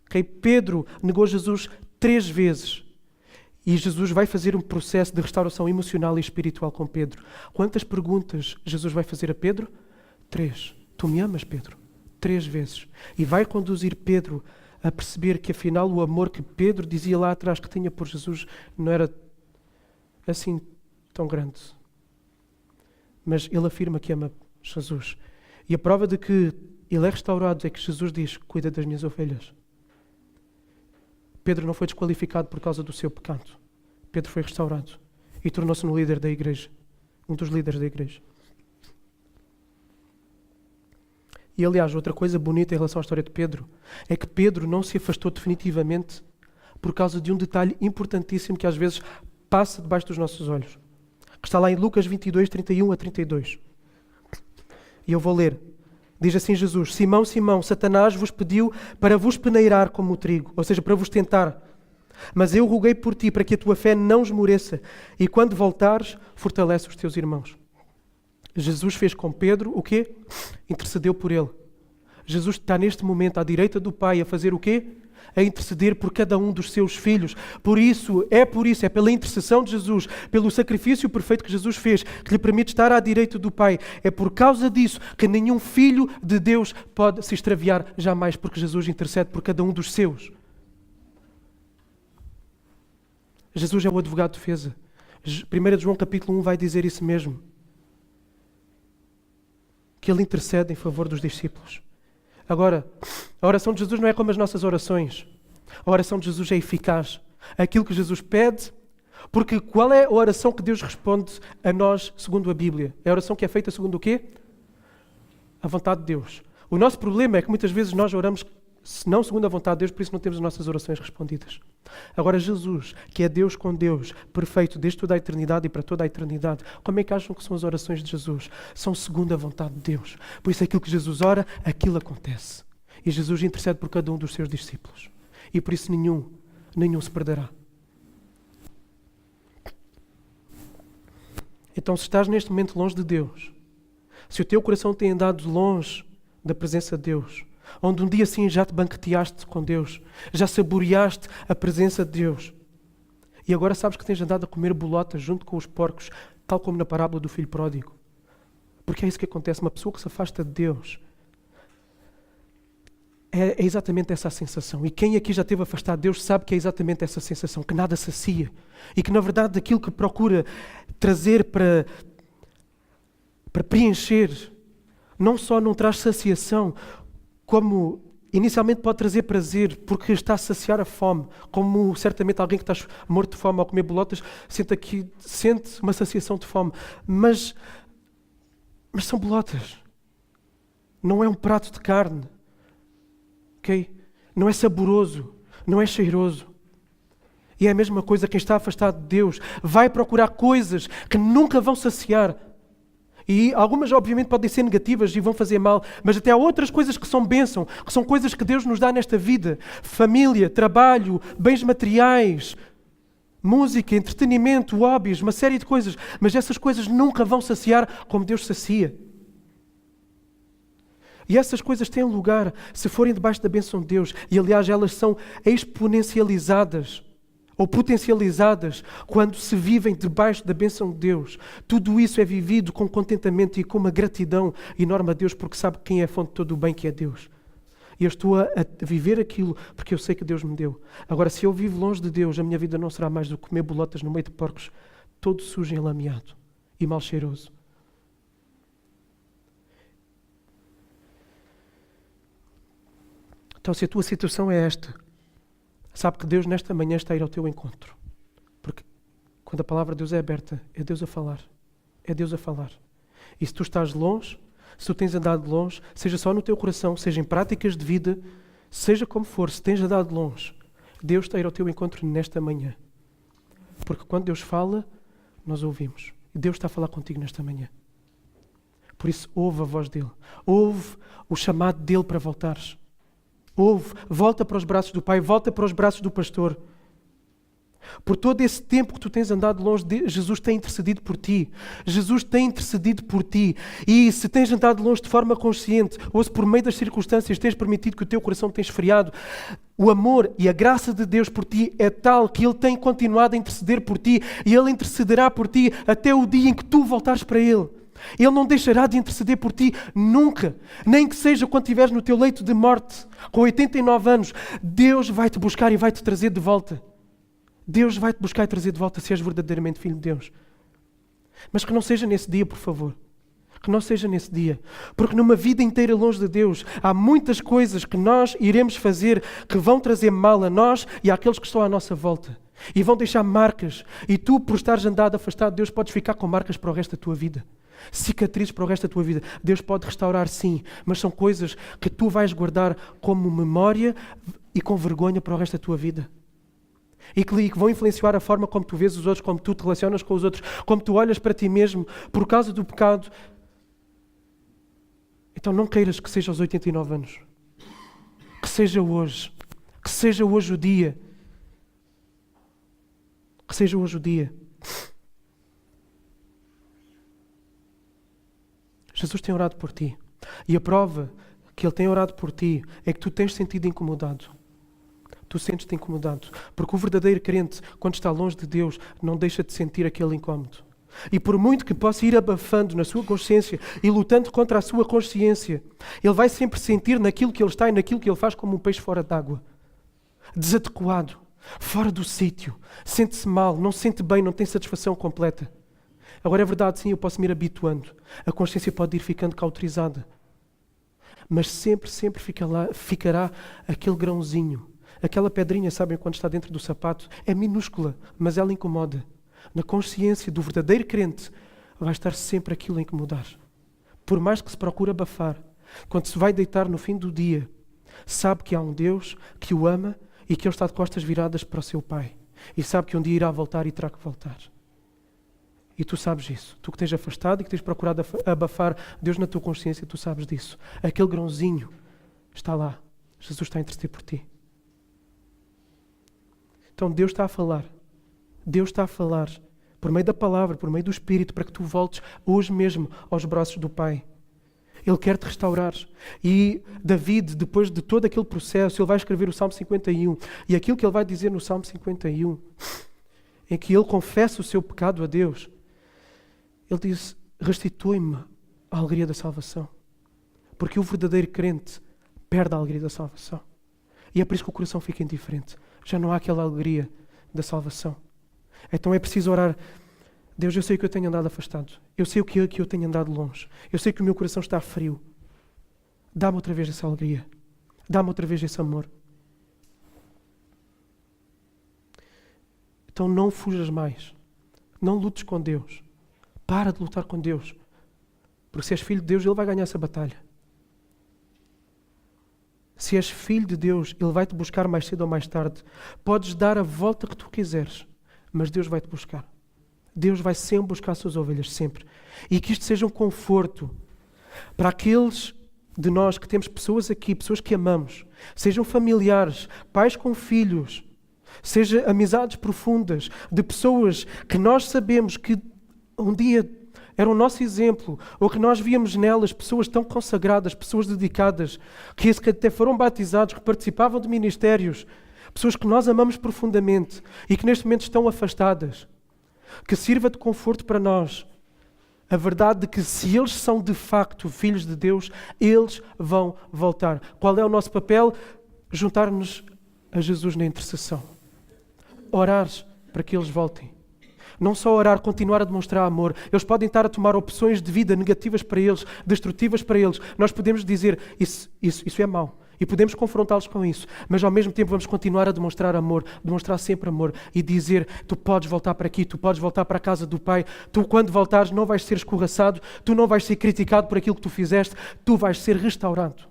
Okay? Pedro negou Jesus 3 vezes. E Jesus vai fazer um processo de restauração emocional e espiritual com Pedro. Quantas perguntas Jesus vai fazer a Pedro? 3. Tu me amas, Pedro? 3 vezes. E vai conduzir Pedro a perceber que afinal o amor que Pedro dizia lá atrás que tinha por Jesus não era assim tão grande. Mas ele afirma que ama Jesus. E a prova de que ele é restaurado é que Jesus diz, cuida das minhas ovelhas. Pedro não foi desqualificado por causa do seu pecado. Pedro foi restaurado e tornou-se um líder da igreja. Um dos líderes da igreja. E aliás, outra coisa bonita em relação à história de Pedro é que Pedro não se afastou definitivamente por causa de um detalhe importantíssimo que às vezes passa debaixo dos nossos olhos. Que está lá em Lucas 22, 31-32. E eu vou ler. Diz assim Jesus, Simão, Simão, Satanás vos pediu para vos peneirar como o trigo, ou seja, para vos tentar. Mas eu roguei por ti para que a tua fé não esmoreça e quando voltares, fortalece os teus irmãos. Jesus fez com Pedro o quê? Intercedeu por ele. Jesus está neste momento à direita do Pai a fazer o quê? A interceder por cada um dos seus filhos. Por isso, é pela intercessão de Jesus, pelo sacrifício perfeito que Jesus fez, que lhe permite estar à direita do Pai. É por causa disso que nenhum filho de Deus pode se extraviar jamais, porque Jesus intercede por cada um dos seus. Jesus é o advogado de defesa. 1 João capítulo 1 vai dizer isso mesmo. Que ele intercede em favor dos discípulos. Agora, a oração de Jesus não é como as nossas orações. A oração de Jesus é eficaz. Aquilo que Jesus pede, porque qual é a oração que Deus responde a nós segundo a Bíblia? É a oração que é feita segundo o quê? A vontade de Deus. O nosso problema é que muitas vezes nós oramos não segundo a vontade de Deus, por isso não temos as nossas orações respondidas. Agora Jesus, que é Deus com Deus, perfeito desde toda a eternidade e para toda a eternidade, como é que acham que são as orações de Jesus? São segundo a vontade de Deus. Por isso aquilo que Jesus ora, aquilo acontece. E Jesus intercede por cada um dos seus discípulos. E por isso nenhum se perderá. Então se estás neste momento longe de Deus, se o teu coração tem andado longe da presença de Deus, onde um dia sim já te banqueteaste com Deus, já saboreaste a presença de Deus, e agora sabes que tens andado a comer bolotas junto com os porcos, tal como na parábola do filho pródigo. Porque é isso que acontece, uma pessoa que se afasta de Deus, é exatamente essa a sensação. E quem aqui já esteve afastado de Deus sabe que é exatamente essa sensação, que nada sacia. E que na verdade aquilo que procura trazer para preencher, não só não traz saciação, como inicialmente pode trazer prazer, porque está a saciar a fome, como certamente alguém que está morto de fome ao comer bolotas sente uma saciação de fome. Mas são bolotas. Não é um prato de carne. Okay? Não é saboroso, não é cheiroso. E é a mesma coisa quem está afastado de Deus. Vai procurar coisas que nunca vão saciar. E algumas, obviamente, podem ser negativas e vão fazer mal, mas até há outras coisas que são bênção, que são coisas que Deus nos dá nesta vida. Família, trabalho, bens materiais, música, entretenimento, hobbies, uma série de coisas. Mas essas coisas nunca vão saciar como Deus sacia. E essas coisas têm lugar se forem debaixo da bênção de Deus. E, aliás, elas são exponencializadas ou potencializadas quando se vivem debaixo da bênção de Deus. Tudo isso é vivido com contentamento e com uma gratidão enorme a Deus, porque sabe quem é a fonte de todo o bem, que é Deus. E eu estou a viver aquilo porque eu sei que Deus me deu. Agora, se eu vivo longe de Deus, a minha vida não será mais do que comer bolotas no meio de porcos, todo sujo, enlameado e mal cheiroso. Então, se a tua situação é esta, sabe que Deus nesta manhã está a ir ao teu encontro. Porque quando a palavra de Deus é aberta, é Deus a falar. É Deus a falar. E se tu estás longe, se tu tens andado longe, seja só no teu coração, seja em práticas de vida, seja como for, se tens andado longe, Deus está a ir ao teu encontro nesta manhã. Porque quando Deus fala, nós ouvimos. E Deus está a falar contigo nesta manhã. Por isso, ouve a voz dele. Ouve o chamado dele para voltares. Ouve, volta para os braços do Pai, volta para os braços do pastor. Por todo esse tempo que tu tens andado longe, Jesus tem intercedido por ti. Jesus tem intercedido por ti. E se tens andado longe de forma consciente, ou se por meio das circunstâncias tens permitido que o teu coração tenha esfriado, o amor e a graça de Deus por ti é tal que Ele tem continuado a interceder por ti, e Ele intercederá por ti até o dia em que tu voltares para Ele. Ele não deixará de interceder por ti nunca, nem que seja quando estiveres no teu leito de morte, com 89 anos. Deus vai-te buscar e vai-te trazer de volta. Deus vai-te buscar e trazer de volta se és verdadeiramente filho de Deus. Mas que não seja nesse dia, por favor. Que não seja nesse dia. Porque numa vida inteira longe de Deus, há muitas coisas que nós iremos fazer que vão trazer mal a nós e àqueles que estão à nossa volta. E vão deixar marcas. E tu, por estares andado afastado de Deus, podes ficar com marcas para o resto da tua vida. Cicatrizes para o resto da tua vida. Deus pode restaurar, sim, mas são coisas que tu vais guardar como memória e com vergonha para o resto da tua vida. E que vão influenciar a forma como tu vês os outros, como tu te relacionas com os outros, como tu olhas para ti mesmo por causa do pecado. Então não queiras que seja aos 89 anos. Que seja hoje. Que seja hoje o dia. Que seja hoje o dia. Jesus tem orado por ti. E a prova que Ele tem orado por ti é que tu tens sentido incomodado. Tu sentes-te incomodado. Porque o verdadeiro crente, quando está longe de Deus, não deixa de sentir aquele incómodo. E por muito que possa ir abafando na sua consciência e lutando contra a sua consciência, ele vai sempre sentir naquilo que ele está e naquilo que ele faz como um peixe fora d'água. Desadequado, fora do sítio. Sente-se mal, não se sente bem, não tem satisfação completa. Agora é verdade, sim, eu posso me ir habituando. A consciência pode ir ficando cauterizada. Mas sempre ficará aquele grãozinho. Aquela pedrinha, sabem, quando está dentro do sapato, é minúscula, mas ela incomoda. Na consciência do verdadeiro crente, vai estar sempre aquilo a incomodar. Por mais que se procure abafar, quando se vai deitar no fim do dia, sabe que há um Deus que o ama e que Ele está de costas viradas para o seu Pai. E sabe que um dia irá voltar e terá que voltar. E tu sabes isso. Tu que tens afastado e que tens procurado abafar Deus na tua consciência, tu sabes disso. Aquele grãozinho está lá. Jesus está a interceder por ti. Então Deus está a falar. Deus está a falar por meio da palavra, por meio do Espírito, para que tu voltes hoje mesmo aos braços do Pai. Ele quer te restaurar. E David, depois de todo aquele processo, ele vai escrever o Salmo 51. E aquilo que ele vai dizer no Salmo 51, em que ele confessa o seu pecado a Deus, ele diz: restitui-me a alegria da salvação. Porque o verdadeiro crente perde a alegria da salvação. E é por isso que o coração fica indiferente. Já não há aquela alegria da salvação. Então é preciso orar: Deus, eu sei que eu tenho andado afastado. Eu sei que eu tenho andado longe. Eu sei que o meu coração está frio. Dá-me outra vez essa alegria. Dá-me outra vez esse amor. Então não fujas mais. Não lutes com Deus. Para de lutar com Deus. Porque se és filho de Deus, Ele vai ganhar essa batalha. Se és filho de Deus, Ele vai-te buscar mais cedo ou mais tarde. Podes dar a volta que tu quiseres, mas Deus vai-te buscar. Deus vai sempre buscar as suas ovelhas, sempre. E que isto seja um conforto para aqueles de nós que temos pessoas aqui, pessoas que amamos, sejam familiares, pais com filhos, sejam amizades profundas, de pessoas que nós sabemos que um dia era o nosso exemplo, ou que nós víamos nelas pessoas tão consagradas, pessoas dedicadas, que até foram batizados, que participavam de ministérios, pessoas que nós amamos profundamente e que neste momento estão afastadas. Que sirva de conforto para nós a verdade de que se eles são de facto filhos de Deus, eles vão voltar. Qual é o nosso papel? Juntar-nos a Jesus na intercessão. Orar para que eles voltem. Não só orar, continuar a demonstrar amor. Eles podem estar a tomar opções de vida negativas para eles, destrutivas para eles. Nós podemos dizer, isso é mau. E podemos confrontá-los com isso. Mas ao mesmo tempo vamos continuar a demonstrar amor, demonstrar sempre amor e dizer, tu podes voltar para aqui, tu podes voltar para a casa do Pai. Tu quando voltares não vais ser escorraçado, tu não vais ser criticado por aquilo que tu fizeste, tu vais ser restaurado.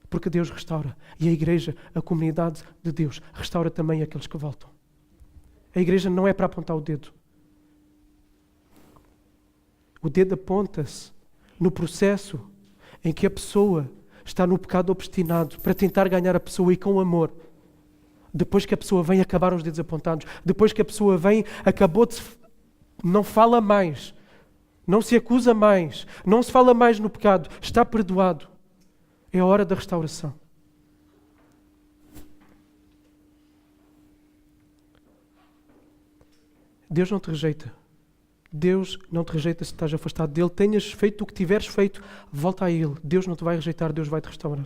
Porque Deus restaura. E a igreja, a comunidade de Deus, restaura também aqueles que voltam. A igreja não é para apontar o dedo. O dedo aponta-se no processo em que a pessoa está no pecado obstinado para tentar ganhar a pessoa e com amor. Depois que a pessoa vem, acabaram os dedos apontados. Depois que a pessoa vem, não fala mais. Não se acusa mais. Não se fala mais no pecado. Está perdoado. É a hora da restauração. Deus não te rejeita. Deus não te rejeita se estás afastado dele. Tenhas feito o que tiveres feito, volta a ele. Deus não te vai rejeitar, Deus vai te restaurar.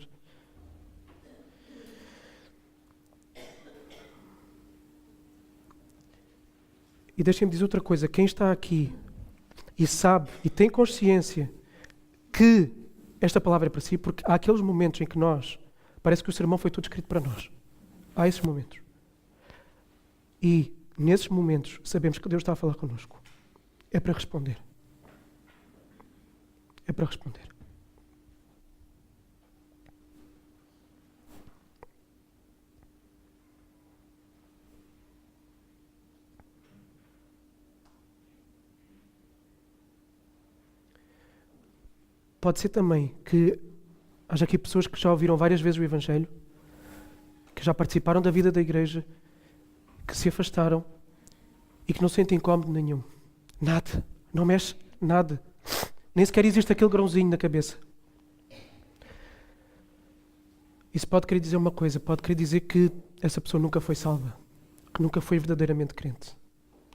E deixem-me dizer outra coisa. Quem está aqui e sabe e tem consciência que esta palavra é para si, porque há aqueles momentos em que parece que o sermão foi todo escrito para nós. Há esses momentos. E nesses momentos, sabemos que Deus está a falar connosco. É para responder. É para responder. Pode ser também que haja aqui pessoas que já ouviram várias vezes o Evangelho, que já participaram da vida da igreja, que se afastaram e que não sentem incómodo nenhum. Nada. Não mexe nada. Nem sequer existe aquele grãozinho na cabeça. Isso pode querer dizer uma coisa. Pode querer dizer que essa pessoa nunca foi salva. Que nunca foi verdadeiramente crente.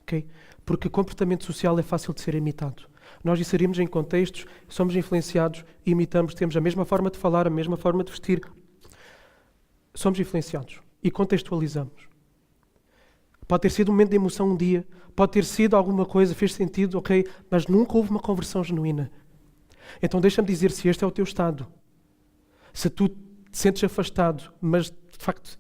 Okay? Porque comportamento social é fácil de ser imitado. Nós inserimos em contextos, somos influenciados, imitamos, temos a mesma forma de falar, a mesma forma de vestir. Somos influenciados e contextualizamos. Pode ter sido um momento de emoção um dia, pode ter sido alguma coisa, fez sentido, ok, mas nunca houve uma conversão genuína. Então deixa-me dizer, se este é o teu estado, se tu te sentes afastado, mas de facto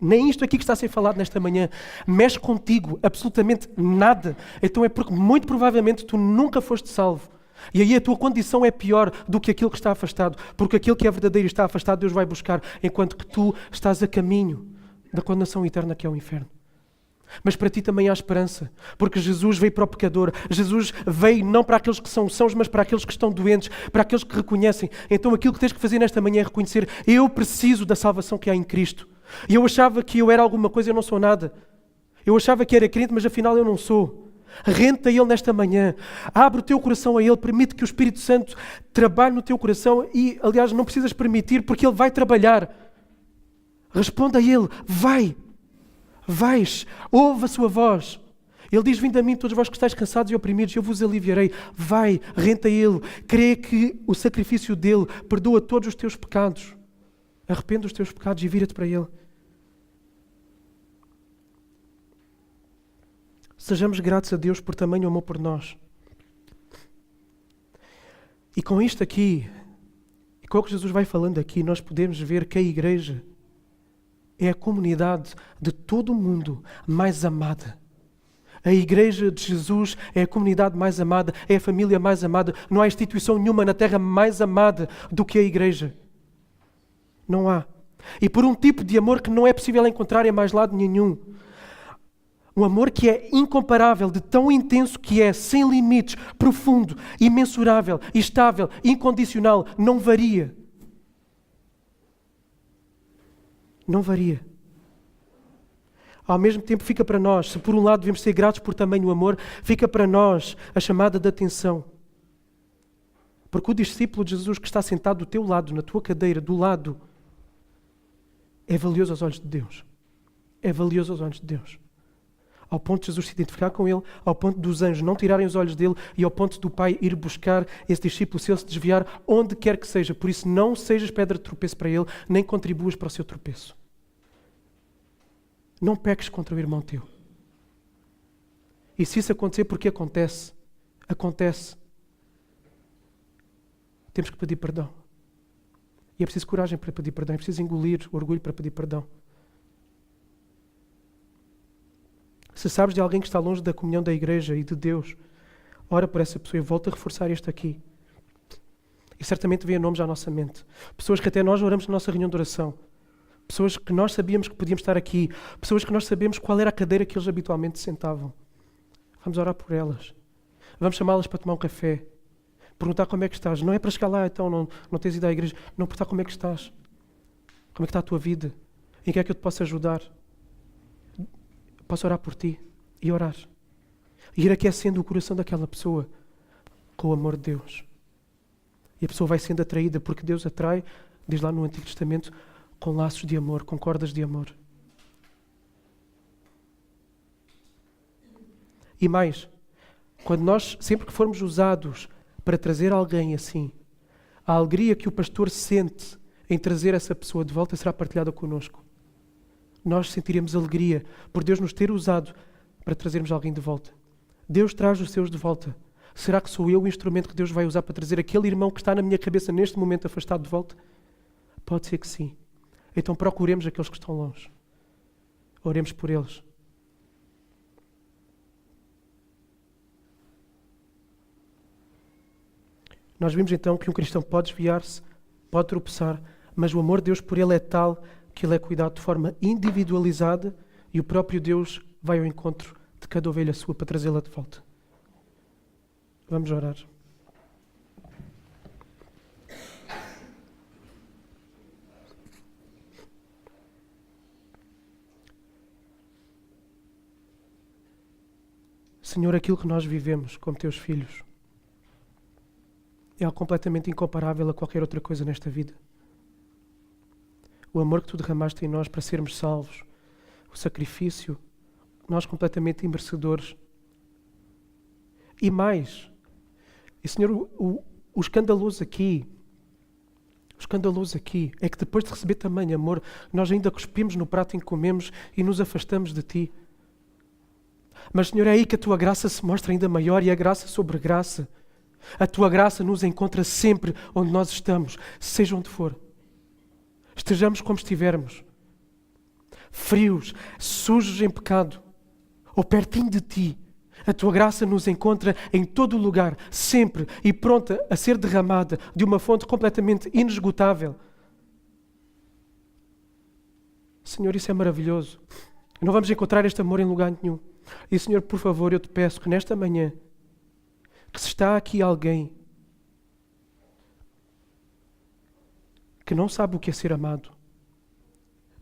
nem isto aqui que está a ser falado nesta manhã mexe contigo absolutamente nada, então é porque muito provavelmente tu nunca foste salvo. E aí a tua condição é pior do que aquilo que está afastado, porque aquilo que é verdadeiro e está afastado Deus vai buscar, enquanto que tu estás a caminho da condenação eterna que é o inferno. Mas para ti também há esperança, porque Jesus veio para o pecador, Jesus veio não para aqueles que são sãos, mas para aqueles que estão doentes, para aqueles que reconhecem. Então aquilo que tens que fazer nesta manhã é reconhecer, eu preciso da salvação que há em Cristo. E eu achava que eu era alguma coisa, eu não sou nada. Eu achava que era crente, mas afinal eu não sou. Rende-te a Ele nesta manhã, abre o teu coração a Ele, permite que o Espírito Santo trabalhe no teu coração e, aliás, não precisas permitir porque Ele vai trabalhar. Responda a Ele, vais, ouve a sua voz. Ele diz, vinde a mim todos vós que estáis cansados e oprimidos, eu vos aliviarei. Vai, rende a Ele, crê que o sacrifício dEle perdoa todos os teus pecados. Arrepende os teus pecados e vira-te para Ele. Sejamos gratos a Deus por tamanho amor por nós. E com isto aqui, e com o que Jesus vai falando aqui, nós podemos ver que a igreja é a comunidade de todo o mundo mais amada. A igreja de Jesus é a comunidade mais amada, é a família mais amada. Não há instituição nenhuma na terra mais amada do que a igreja. Não há. E por um tipo de amor que não é possível encontrar em mais lado nenhum. Um amor que é incomparável, de tão intenso que é, sem limites, profundo, imensurável, estável, incondicional, não varia. Não varia. Ao mesmo tempo fica para nós, se por um lado devemos ser gratos por tamanho amor, fica para nós a chamada de atenção. Porque o discípulo de Jesus que está sentado do teu lado, na tua cadeira, do lado, é valioso aos olhos de Deus. É valioso aos olhos de Deus. Ao ponto de Jesus se identificar com ele, ao ponto dos anjos não tirarem os olhos dele e ao ponto do Pai ir buscar esse discípulo se ele se desviar onde quer que seja. Por isso não sejas pedra de tropeço para ele, nem contribuas para o seu tropeço. Não peques contra o irmão teu. E se isso acontecer, porque acontece? Acontece. Temos que pedir perdão. E é preciso coragem para pedir perdão, é preciso engolir o orgulho para pedir perdão. Se sabes de alguém que está longe da comunhão da igreja e de Deus, ora por essa pessoa. Eu volto a reforçar este aqui. E certamente vem nomes à nossa mente. Pessoas que até nós oramos na nossa reunião de oração. Pessoas que nós sabíamos que podíamos estar aqui. Pessoas que nós sabemos qual era a cadeira que eles habitualmente sentavam. Vamos orar por elas. Vamos chamá-las para tomar um café. Perguntar como é que estás. Não é para chegar lá, então não tens ido à igreja. Não, perguntar como é que estás. Como é que está a tua vida. Em que é que eu te posso ajudar. Posso orar por ti e orar. E ir aquecendo o coração daquela pessoa com o amor de Deus. E a pessoa vai sendo atraída, porque Deus atrai, diz lá no Antigo Testamento, com laços de amor, com cordas de amor. E mais, quando nós, sempre que formos usados para trazer alguém assim, a alegria que o pastor sente em trazer essa pessoa de volta será partilhada connosco. Nós sentiremos alegria por Deus nos ter usado para trazermos alguém de volta. Deus traz os seus de volta. Será que sou eu o instrumento que Deus vai usar para trazer aquele irmão que está na minha cabeça neste momento afastado de volta? Pode ser que sim. Então procuremos aqueles que estão longe. Oremos por eles. Nós vimos então que um cristão pode desviar-se, pode tropeçar, mas o amor de Deus por ele é tal que ele é cuidado de forma individualizada e o próprio Deus vai ao encontro de cada ovelha sua para trazê-la de volta. Vamos orar. Senhor, aquilo que nós vivemos como teus filhos é algo completamente incomparável a qualquer outra coisa nesta vida. O amor que tu derramaste em nós para sermos salvos, o sacrifício, nós completamente imerecedores. E mais, e Senhor, o escandaloso aqui é que depois de receber tamanho amor, nós ainda cuspimos no prato em que comemos e nos afastamos de ti. Mas Senhor, é aí que a tua graça se mostra ainda maior e a graça sobre graça. A tua graça nos encontra sempre onde nós estamos, seja onde for. Estejamos como estivermos, frios, sujos em pecado, ou pertinho de ti. A tua graça nos encontra em todo o lugar, sempre, e pronta a ser derramada de uma fonte completamente inesgotável. Senhor, isso é maravilhoso. Não vamos encontrar este amor em lugar nenhum. E Senhor, por favor, eu te peço que nesta manhã, que se está aqui alguém que não sabe o que é ser amado,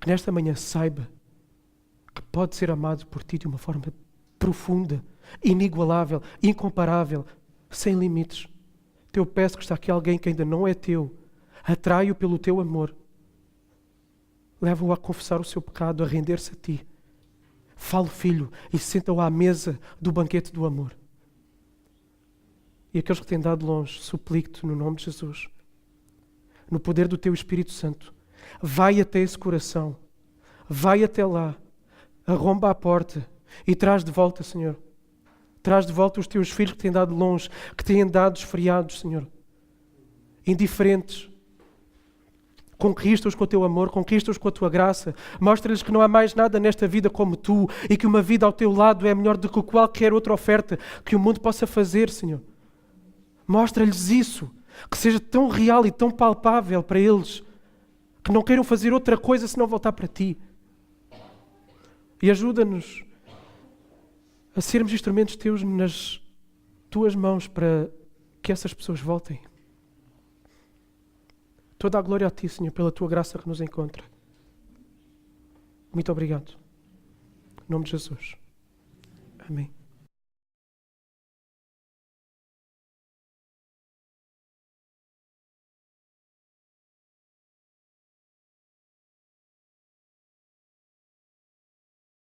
que nesta manhã saiba que pode ser amado por ti de uma forma profunda, inigualável, incomparável, sem limites. Eu peço que está aqui alguém que ainda não é teu, atrai-o pelo teu amor, leva-o a confessar o seu pecado, a render-se a ti. Fale, filho, e senta-o à mesa do banquete do amor. E aqueles que têm dado longe, suplico-te no nome de Jesus, no poder do teu Espírito Santo, vai até esse coração, vai até lá, arromba a porta e traz de volta, Senhor. Traz de volta os teus filhos que têm dado longe, que têm andado esfriados, Senhor, indiferentes. Conquista-os com o teu amor, conquista-os com a tua graça. Mostra-lhes que não há mais nada nesta vida como tu e que uma vida ao teu lado é melhor do que qualquer outra oferta que o mundo possa fazer, Senhor. Mostra-lhes isso, que seja tão real e tão palpável para eles, que não queiram fazer outra coisa senão voltar para Ti. E ajuda-nos a sermos instrumentos Teus nas Tuas mãos para que essas pessoas voltem. Toda a glória a Ti, Senhor, pela Tua graça que nos encontra. Muito obrigado. Em nome de Jesus. Amém.